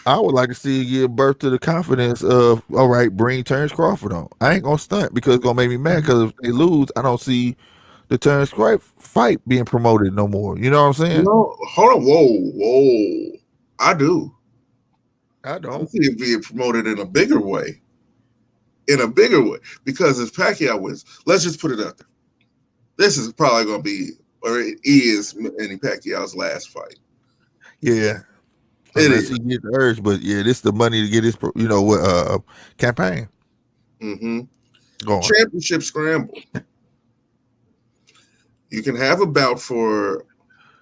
A: I would like to see you give birth to the confidence of, all right, bring Terrence Crawford on. I ain't gonna stunt because it's gonna make me mad because if they lose, I don't see the Terrence Crawford fight being promoted no more. You know what I'm saying?
B: No, hold on. Whoa. I do.
A: I don't.
B: I see it being promoted in a bigger way. Because if Pacquiao wins, let's just put it out there. This is probably going to be, or it is, Manny Pacquiao's last fight.
A: Yeah. Unless he gets the urge, but yeah, this is the money to get his, campaign.
B: Championship scramble. You can have a bout for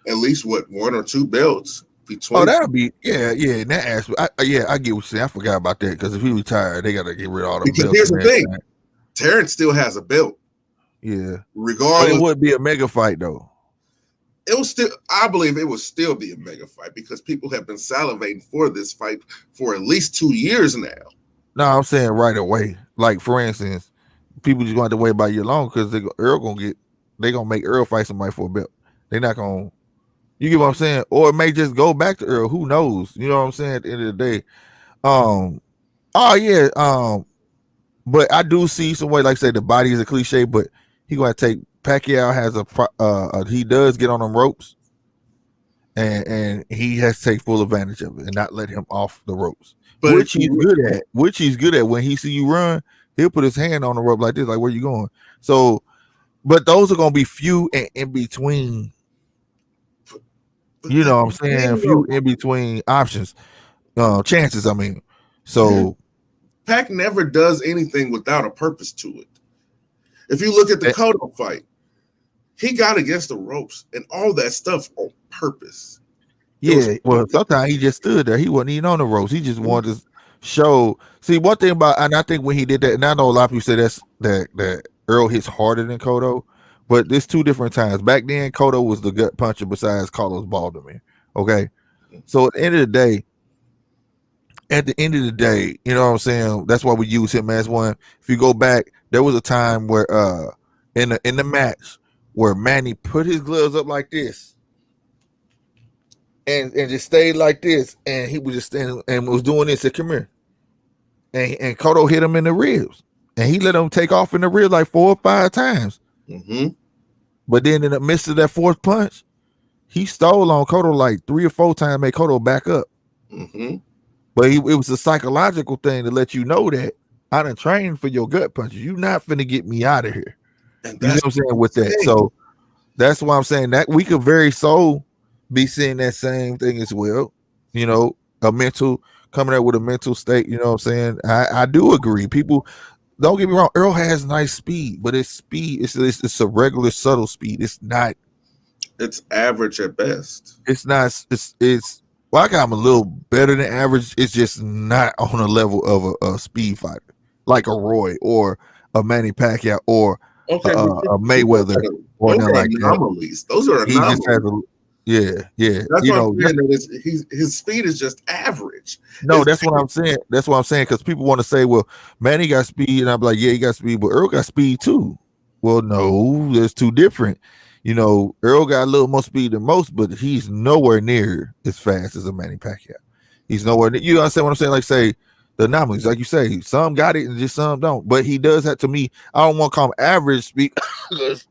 B: at least one or two belts between.
A: That'll be in that aspect. I get what you're saying. I forgot about that because if he retired, they got to get rid of all the belts.
B: Because here's the thing, Terrence still has a belt.
A: Yeah,
B: regardless,
A: but it would be a mega fight though.
B: It was still, I believe, it would still be a mega fight because people have been salivating for this fight for at least 2 years now.
A: No, I'm saying right away. Like for instance, people just going to wait about a year long because Earl gonna make Earl fight somebody for a belt. They're not gonna. You get what I'm saying? Or it may just go back to Earl. Who knows? You know what I'm saying? At the end of the day, but I do see some way. Like I say, the body is a cliche, but he gonna take. Pacquiao has he does get on them ropes, and he has to take full advantage of it and not let him off the ropes, which he's good at. Which he's good at. When he see you run, he'll put his hand on the rope like this, like where you going. So, but those are gonna be few and in between. You know what I'm saying? Few in between options, chances. I mean, so
B: Pac never does anything without a purpose to it. If you look at the Cotto fight, he got against the ropes and all that stuff on purpose.
A: Yeah, well, sometimes he just stood there. He wasn't even on the ropes. He just wanted to show. See, one thing about, and I think when he did that, and I know a lot of people say that Earl hits harder than Cotto, but there's two different times. Back then, Cotto was the gut puncher besides Carlos Baldomir. Okay, so at the end of the day, you know what I'm saying? That's why we use him as one. If you go back, there was a time where in the match where Manny put his gloves up like this and just stayed like this, and he was just standing and was doing this. Said, "Come here," and Cotto hit him in the ribs, and he let him take off in the ribs like 4 or 5 times.
B: Mm-hmm.
A: But then in the midst of that fourth punch, he stole on Cotto like 3 or 4 times, made Cotto back up.
B: Mm-hmm.
A: But it was a psychological thing to let you know that I done trained for your gut punches. You not finna get me out of here.
B: And
A: You know
B: that's
A: what I'm saying with that. So that's why I'm saying that we could very so be seeing that same thing as well. You know, a mental coming out with a mental state. You know what I'm saying? I do agree. People don't get me wrong. Earl has nice speed, but it's speed. It's a regular subtle speed. It's not.
B: It's average at best.
A: It's not. It's. Well, I got him a little better than average. It's just not on a level of a speed fighter like a Roy or a Manny Pacquiao or
B: Okay,
A: a Mayweather or
B: those
A: nothing
B: are
A: like that.
B: anomalies. Those are
A: He just has
B: anomalies.
A: yeah.
B: That's
A: You
B: what
A: know,
B: I'm saying. That his speed is just average.
A: no,
B: It's
A: that's what I'm saying. That's what I'm saying because people want to say, well, Manny got speed, and I'm like, yeah, he got speed, but Earl got speed too. Well, no, there's two different. You know, Earl got a little more speed than most, but he's nowhere near as fast as a Manny Pacquiao. He's nowhere near. You understand what I'm saying? Like, say, the anomalies, like you say, some got it and just some don't. But he does have, to me, I don't want to call him average speed because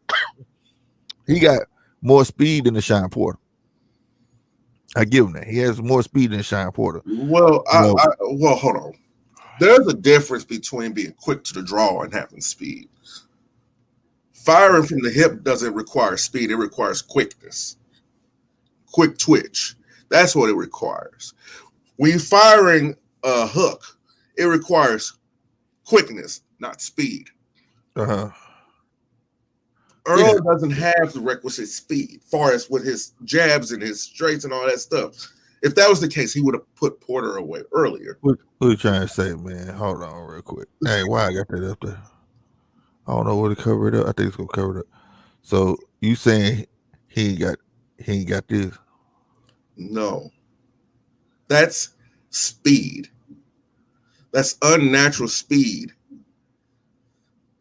A: he got more speed than the Shine Porter. I give him that. He has more speed than Shine Porter.
B: well,
A: You know,
B: well, hold on. There's a difference between being quick to the draw and having speed. Firing from the hip doesn't require speed, it requires quickness, quick twitch. That's what it requires. When you're firing a hook, it requires quickness, not speed.
A: uh-huh.
B: Earl
A: Yeah.
B: doesn't have the requisite speed, far as with his jabs and his straights and all that stuff. If that was the case, he would have put Porter away earlier.
A: What you trying to say, man? Hold on real quick. Hey, why I got that up there? I don't know what to cover it up. I think it's gonna cover it up. So you saying he ain't got this?
B: No, that's speed. That's unnatural speed.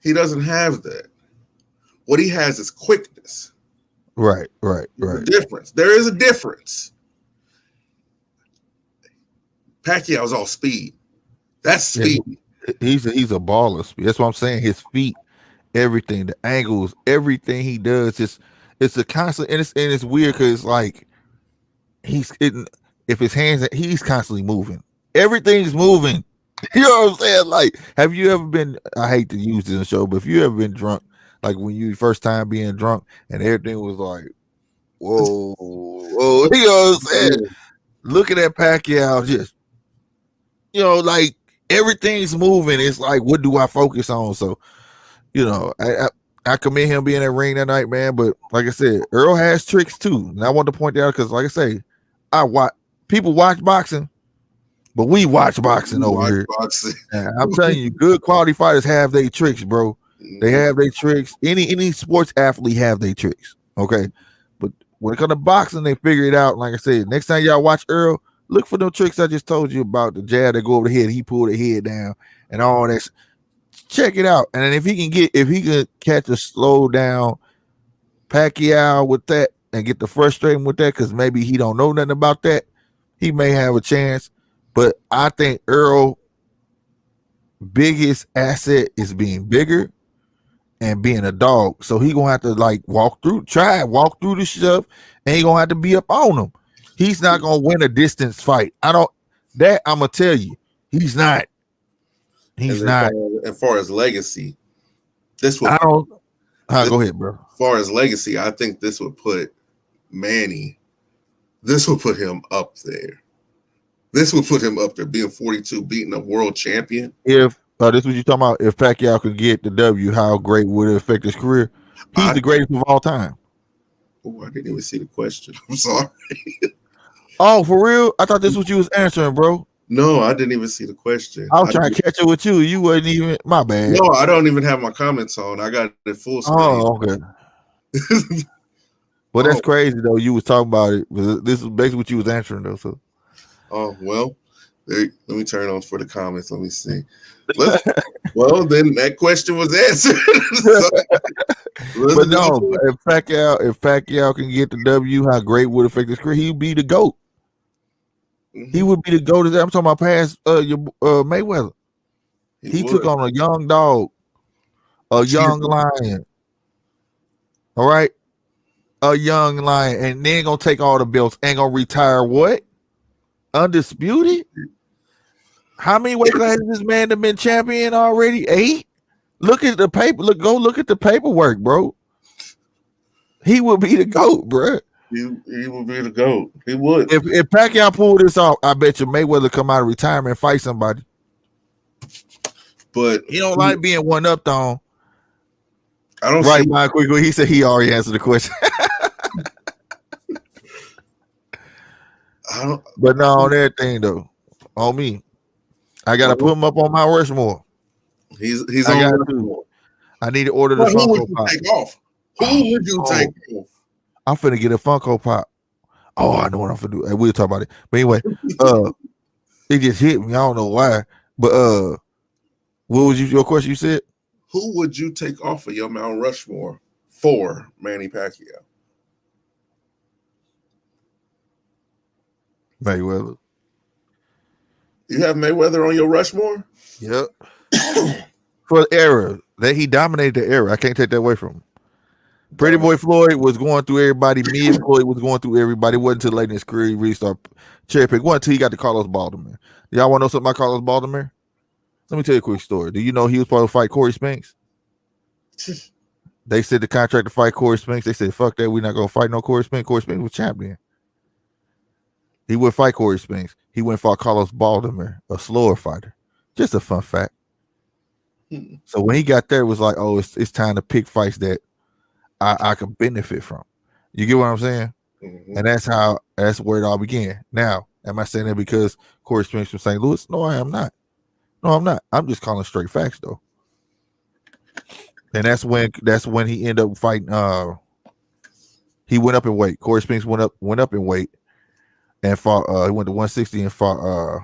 B: He doesn't have that. What he has is quickness.
A: Right.
B: The difference. There is a difference. Pacquiao's all speed. That's speed.
A: Yeah, he's a baller speed. That's what I'm saying. His feet, everything, the angles, everything he does, it's a constant, and it's weird because it's like if his hands, he's constantly moving. Everything's moving. You know what I'm saying? Like, have you ever been? I hate to use this in the show, but if you ever been drunk, like when you first time being drunk, and everything was like, whoa, you know what I'm saying? Looking at Pacquiao, just like everything's moving. It's like, what do I focus on? So, I commend him being in that ring that night, man. But like I said, Earl has tricks too, and I want to point that out because, like I say, people watch boxing. But we watch boxing over here. And I'm telling you, good quality fighters have their tricks, bro. They have their tricks. Any sports athlete have their tricks. Okay. But when it comes to boxing, they figure it out. Like I said, next time y'all watch Earl, look for them tricks I just told you about. The jab that go over the head, he pulled the head down and all that. Check it out. And then if he can catch a slow down Pacquiao with that and get the frustrating with that, because maybe he don't know nothing about that, he may have a chance. But I think Earl's biggest asset is being bigger and being a dog. So he gonna have to walk through the stuff, and he gonna have to be up on him. He's not gonna win a distance fight. I'm gonna tell you, he's not. He's not.
B: As far as legacy,
A: go ahead, bro.
B: As far as legacy, I think this would put Manny. This will put him up there. This would put him up there, being 42, beating a world champion.
A: If this is what you're talking about, if Pacquiao could get the W, how great would it affect his career? He's the greatest of all time.
B: Oh, I didn't even see the question. I'm sorry.
A: Oh, for real? I thought this was what you was answering, bro.
B: No, I didn't even see the question.
A: I was trying to catch up with you. You wasn't even. My bad.
B: No, I don't even have my comments on. I got it full screen.
A: Oh, okay. Well, that's crazy though. You was talking about it. This is basically what you was answering though. So.
B: Oh, well, let me turn on for the comments. Let me see. Well, then that question was answered.
A: But no, if Pacquiao can get the W, how great would it affect his career? He'd be the GOAT. He would be the GOAT. I'm talking about past your Mayweather. He took on a young dog, a young lion. All right, a young lion, and then gonna take all the belts and gonna retire what? Undisputed. How many weight classes this man have been champion already? 8. Look at the paper. Look at the paperwork, bro. He would be the GOAT, bro.
B: He would be the GOAT. He would.
A: If Pacquiao pulled this off, I bet you Mayweather come out of retirement and fight somebody.
B: But
A: he don't like being one up on.
B: I don't
A: right, Mike. Quickly, he said he already answered the question. But no, on everything though, on me, I gotta put him up on Mount Rushmore.
B: He's on
A: Rushmore. I need to order the Funko Pop.
B: Take off? Who would you take off?
A: I'm finna get a Funko Pop. Oh, I know what I'm finna do. We'll talk about it. But anyway, it just hit me. I don't know why. But what was your question? You said
B: who would you take off of your Mount Rushmore for Manny Pacquiao?
A: Mayweather.
B: You have Mayweather on your Rushmore?
A: Yep. For the era that he dominated the era, I can't take that away from him. Pretty Boy Floyd was going through everybody. Mid Floyd was going through everybody. It wasn't until late in his career he really started cherry pick. One until he got to Carlos Baldomir. Y'all want to know something about Carlos Baldomir? Let me tell you a quick story. Do you know he was supposed to fight Corey Spinks? They said the contract to fight Corey Spinks. They said, fuck that. We're not going to fight no Corey Spinks. Corey Spinks was champion. He would fight Corey Spinks. He went and fought Carlos Baldomir, a slower fighter. Just a fun fact. So when he got there, it was like, oh, it's time to pick fights that I could benefit from. You get what I'm saying? Mm-hmm. And that's where it all began. Now, am I saying that because Corey Spinks from St. Louis? No, I am not. No, I'm not. I'm just calling straight facts though. And that's when he ended up fighting. He went up in weight. Corey Spinks went up in weight and fought. He went to 160 and fought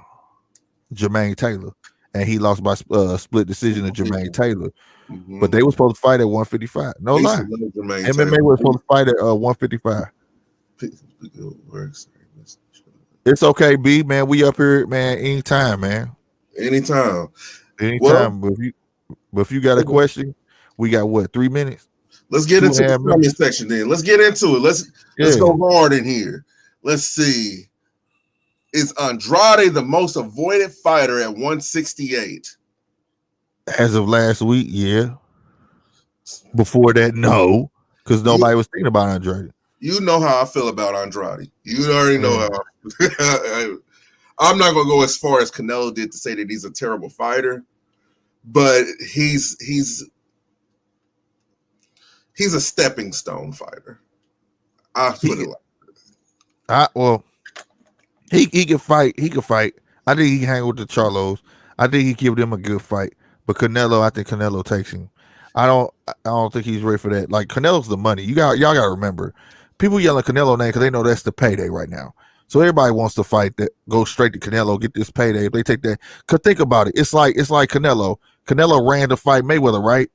A: Jermaine Taylor, and he lost by split decision to Jermaine Taylor. Mm-hmm. But they were supposed to fight at 155. No lie. MMA was supposed to fight at 155. It's okay, B, man. We up here, man, anytime, man.
B: Anytime.
A: Well, but if you got a question, we got what, 3 minutes?
B: Let's get into the comment section then. Let's get into it. Let's go hard in here. Let's see. Is Andrade the most avoided fighter at 168?
A: As of last week, yeah. Before that, no, because nobody was thinking about Andrade.
B: You know how I feel about Andrade. You already know how. I'm not gonna go as far as Canelo did to say that he's a terrible fighter, but he's a stepping stone fighter. I put it like
A: that. Well, he can fight. He can fight. I think he can hang with the Charlos. I think he give them a good fight. But Canelo, I think Canelo takes him. I don't think he's ready for that. Like, Canelo's the money. Y'all gotta remember, people yelling Canelo name because they know that's the payday right now. So everybody wants to fight that, go straight to Canelo, get this payday. If they take that, cause think about it. It's like Canelo. Canelo ran to fight Mayweather, right?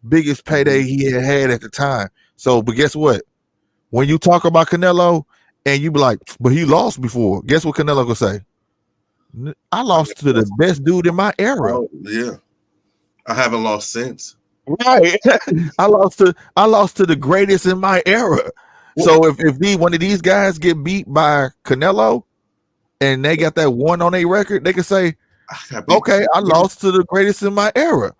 A: Biggest payday he had at the time. So, but guess what? When you talk about Canelo and you be like, but he lost before. Guess what Canelo gonna say? I lost to the best dude in my era.
B: Oh, yeah, I haven't lost since.
A: Right, I lost to the greatest in my era. So if one of these guys get beat by Canelo, and they got that one on their record, they can say, "Okay, I lost to the greatest in my era."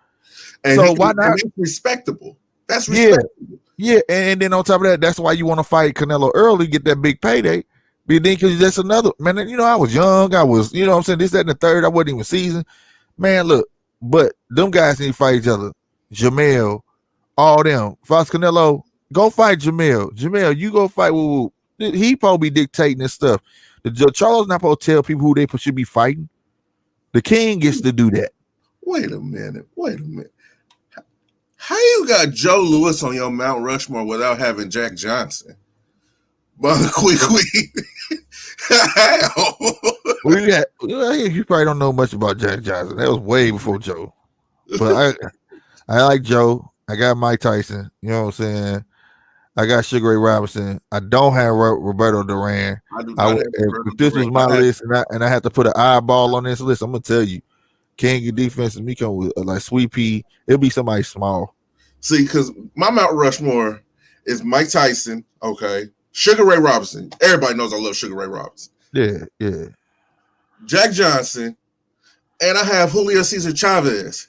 B: And so why not? That's respectable. That's respectable.
A: Yeah, and then on top of that, that's why you want to fight Canelo early, get that big payday. Because that's another, man, you know, I was young. I was, you know what I'm saying, this, that, and the third. I wasn't even seasoned. Man, look, but them guys need to fight each other. Jamel, all them. Fox Canelo, go fight Jamel. Jamel, you go fight. He probably dictating this stuff. The Charles not supposed to tell people who they should be fighting. The king gets to do that.
B: Wait a minute. How you got Joe Louis on your Mount Rushmore without having Jack Johnson? But quickly,
A: you probably don't know much about Jack Johnson. That was way before Joe. But I like Joe. I got Mike Tyson. You know what I'm saying? I got Sugar Ray Robinson. I don't have Roberto Duran.
B: I do not have Roberto
A: If this was
B: Duran.
A: my list and I had to put an eyeball on this list, I'm gonna tell you, King of defense and me come with like Sweet Pea. It'll be somebody small.
B: See, because my Mount Rushmore is Mike Tyson. Okay, Sugar Ray Robinson. Everybody knows I love Sugar Ray Robinson.
A: Yeah.
B: Jack Johnson, and I have Julio Cesar Chavez.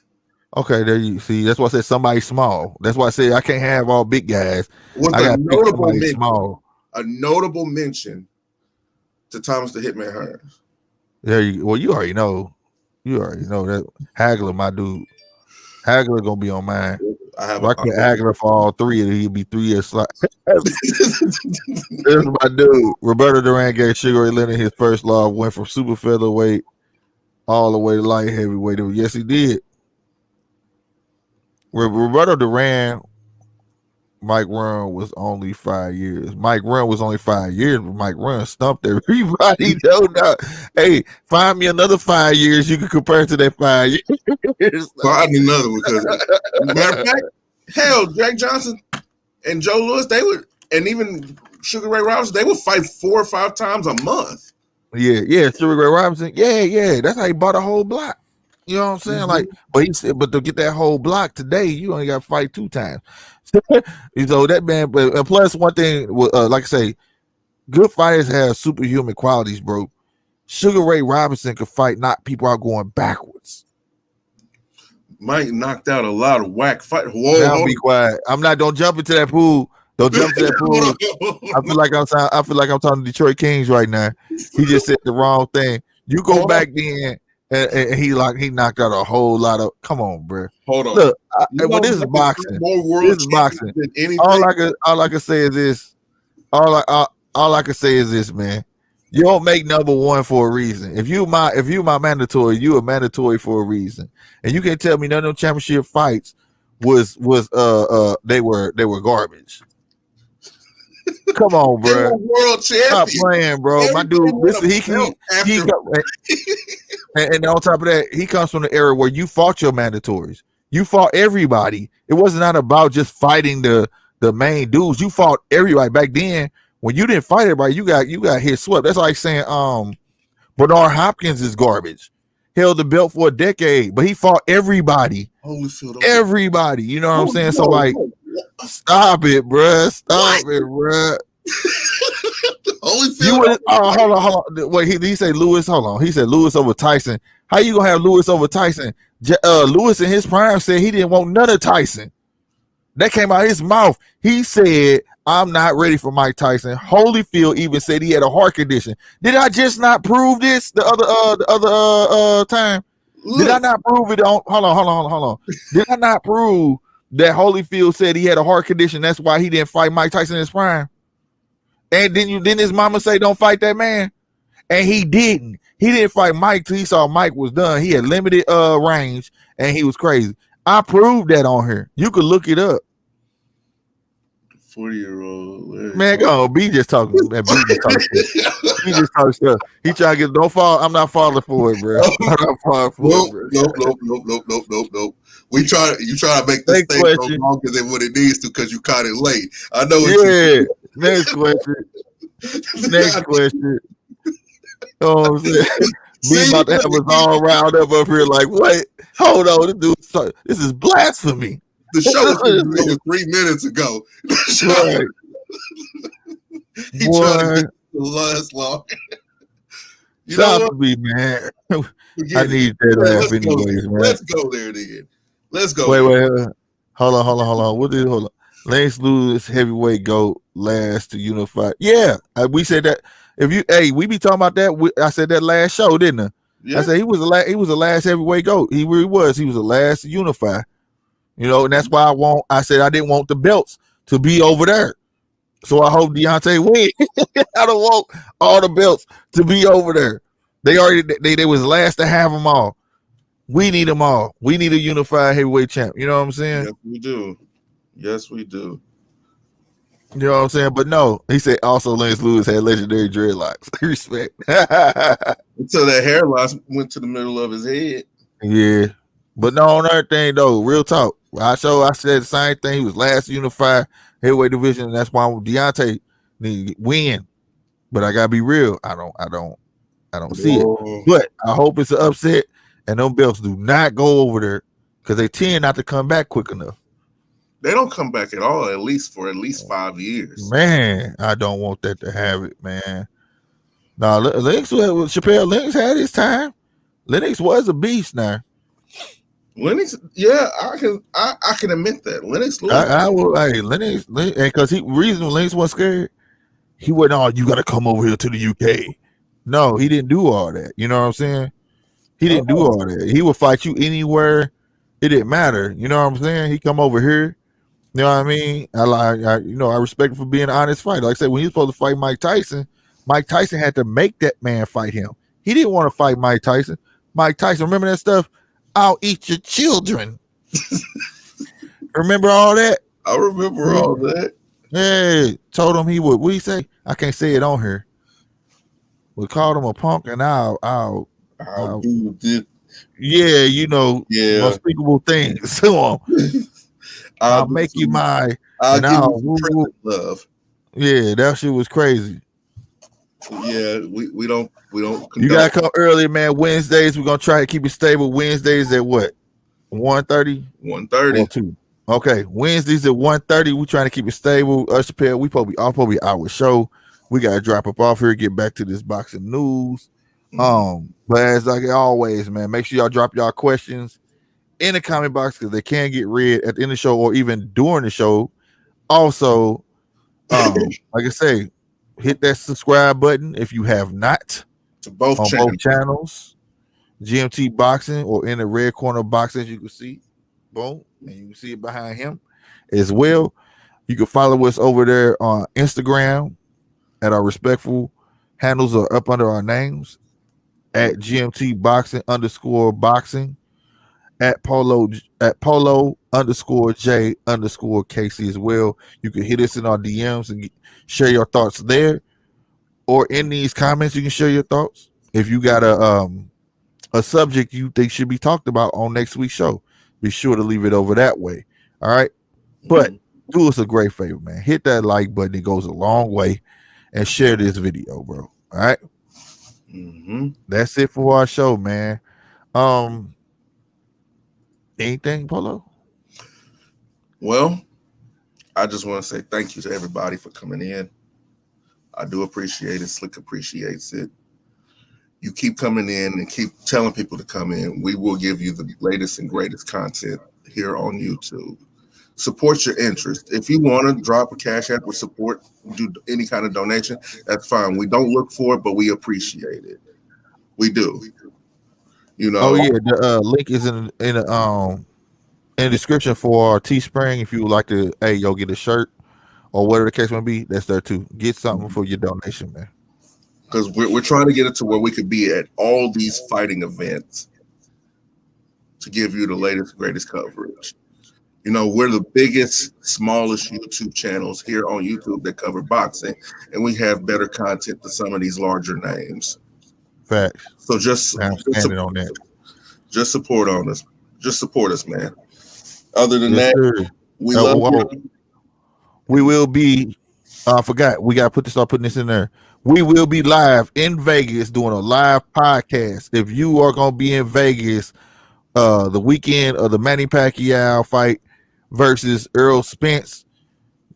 A: Okay, there you see. That's why I said somebody small. That's why I said I can't have all big guys.
B: With
A: I
B: a
A: got
B: notable
A: somebody
B: mention,
A: small.
B: a notable mention to Thomas the Hitman Hearns.
A: There you. Well, you already know. You already know that Hagler, my dude. Hagler gonna be on mine.
B: I have.
A: If I get Hagler for all three, he'll be 3 years slot. That's my dude. Roberto Duran gave Sugar Ray Leonard his first love. Went from super featherweight all the way to light heavyweight. Yes, he did. Roberto Duran, Mike Run was only 5 years. Mike Run was only 5 years, but Mike Run stumped everybody. Hey, find me another 5 years you can compare to that 5 years.
B: Find another one because, matter of fact, hell, Jack Johnson and Joe Louis, they would, and even Sugar Ray Robinson, they would fight 4 or 5 times a month.
A: Yeah, Sugar Ray Robinson. Yeah. That's how he bought a whole block. You know what I'm saying? Like, but he said, but to get that whole block today, you only got to fight 2 times. So that man, but plus one thing, like I say, good fighters have superhuman qualities, bro. Sugar Ray Robinson could knock people out going backwards.
B: Mike knocked out a lot of whack fight. Whoa,
A: now be quiet. Don't jump into that pool. Don't jump into that pool. I feel like I'm talking to Detroit Kings right now. He just said the wrong thing. You go back then. And he knocked out a whole lot of. Come on, bro.
B: Hold on.
A: Look, this is boxing. This is boxing. All I can say is this. All I can say is this, man. You don't make number one for a reason. If you my mandatory, you a mandatory for a reason. And you can't tell me none of them championship fights was they were garbage. Come on, bro.
B: World champion.
A: Stop playing, bro. My dude, listen, and on top of that, he comes from the era where you fought your mandatories. You fought everybody. It wasn't not about just fighting the main dudes. You fought everybody. Back then, when you didn't fight everybody, you got hit swept. That's like saying Bernard Hopkins is garbage. Held the belt for a decade, but he fought everybody. Everybody. You know what I'm saying? So like, stop it, bruh. Stop it, bruh. Hold on. Wait, he said Lewis. Hold on. He said Lewis over Tyson. How you gonna have Lewis over Tyson? Lewis in his prime said he didn't want none of Tyson. That came out of his mouth. He said, "I'm not ready for Mike Tyson." Holyfield even said he had a heart condition. Did I just not prove this the other time? Did I not prove it? Hold on. Did I not prove that Holyfield said he had a heart condition? That's why he didn't fight Mike Tyson in his prime. And didn't his mama say don't fight that man? And he didn't. He didn't fight Mike till he saw Mike was done. He had limited range and he was crazy. I proved that on here. You could look it up.
B: 40-year-old
A: man, go on. B just talking. Man, B just talking shit. He just talking stuff. He trying to get don't fall. I'm not falling for it, bro. I'm not falling for it, bro.
B: Nope. You try to make this thing go longer than what it needs to because you caught it late. I know.
A: Next question. Oh, I'm saying. B about to have us all round up here like, what? Hold on, this is blasphemy.
B: The show was over 3 minutes ago.
A: Right.
B: He tried to get the last long.
A: Stop me, man. I need that laugh anyways, man.
B: Let's go there then. Let's go.
A: Wait. Hold on. Lance Lewis heavyweight GOAT last to unify. Yeah, we said that. We be talking about that. I said that last show, didn't I? Yeah. I said he was the last heavyweight GOAT. He really was. He was the last to unify. You know, and that's why I said I didn't want the belts to be over there. So I hope Deontay win. I don't want all the belts to be over there. They was last to have them all. We need them all. We need a unified heavyweight champ. You know what I'm saying?
B: Yes, we do.
A: You know what I'm saying? But no, he said also Lance Lewis had legendary dreadlocks. Respect.
B: Until that hair loss went to the middle of his head.
A: Yeah. But no, on everything though, real talk. I said the same thing. He was last unified heavyweight division, and that's why Deontay need to win. But I gotta be real. I don't see it.
B: Whoa.
A: But I hope it's an upset, and them belts do not go over there because they tend not to come back quick enough.
B: They don't come back at all, at least for at least 5 years.
A: Man, I don't want that to have it, man. Now, Lennox, Chappelle Lennox had his time. Lennox was a beast now.
B: Lennox, yeah, I can admit that. Lennox Lewis.
A: I will, hey, Lennox, and because reason Lennox wasn't scared, he wasn't all, you got to come over here to the UK. No, he didn't do all that. You know what I'm saying? He didn't do all that. He would fight you anywhere. It didn't matter. You know what I'm saying? He come over here. You know what I mean? I respect him for being an honest fighter. Like I said, when he was supposed to fight Mike Tyson had to make that man fight him. He didn't want to fight Mike Tyson. Mike Tyson, remember that stuff? I'll eat your children. Remember all that?
B: I remember all that.
A: Yeah, told him he would. What did he say? I can't say it on here. We called him a punk, and I'll
B: do this.
A: Yeah, unspeakable things to him. I'll make you my.
B: I'll give you love.
A: Yeah, that shit was crazy.
B: Yeah, we don't.
A: You gotta come early, man. Wednesdays we're gonna try to keep it stable. Wednesdays at what? 1:30?
B: 1:30.
A: Okay, Wednesdays at 1:30. We trying to keep it stable. Chappelle, we probably our show. We gotta drop up off here, get back to this boxing news. But as like always, man, make sure y'all drop y'all questions in the comment box because they can get read at the end of the show or even during the show. Also, like I say, hit that subscribe button if you have not
B: to both
A: channels, GMT Boxing or in the red corner boxing, as you can see. Boom, and you can see it behind him as well. You can follow us over there on Instagram at our respectful handles are up under our names at GMT Boxing _boxing at Polo _J _KC as well. You can hit us in our DMs and share your thoughts there, or in these comments you can share your thoughts. If you got a subject you think should be talked about on next week's show, be sure to leave it over that way. All right, but do us a great favor, man. Hit that like button; it goes a long way, and share this video, bro. All right. That's it for our show, man. Anything, Polo?
B: Well, I just want to say thank you to everybody for coming in. I do appreciate it. Slick appreciates it. You keep coming in and keep telling people to come in. We will give you the latest and greatest content here on YouTube. Support your interest. If you want to drop a cash app or support, do any kind of donation, that's fine. We don't look for it, but we appreciate it. We do. You know.
A: Oh yeah, the link is in the description for our Teespring. If you would like to, get a shirt or whatever the case may be, that's there too. Get something for your donation, man.
B: Because we're trying to get it to where we could be at all these fighting events to give you the latest, greatest coverage. You know, we're the biggest, smallest YouTube channels here on YouTube that cover boxing, and we have better content than some of these larger names.
A: Facts.
B: So just
A: on that.
B: Just support us. Just support us, man. Other than that, we love you.
A: We will be. I forgot. We got to start putting this in there. We will be live in Vegas doing a live podcast. If you are going to be in Vegas, the weekend of the Manny Pacquiao fight versus Earl Spence,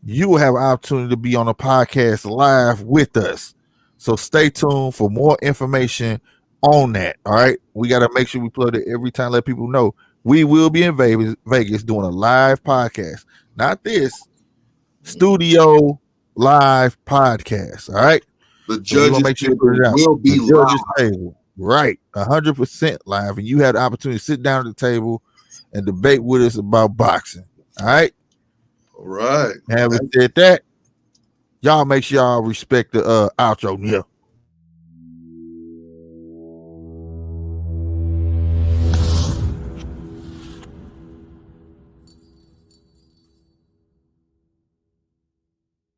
A: you will have an opportunity to be on a podcast live with us. So stay tuned for more information on that. All right. We got to make sure we plug it every time, let people know we will be in Vegas doing a live podcast. Not this studio live podcast. All right.
B: The judges make sure will be live.
A: Table. Right. 100% live. And you had the opportunity to sit down at the table and debate with us about boxing. All right.
B: All right.
A: Having said that, y'all make sure y'all respect the outro. Yeah.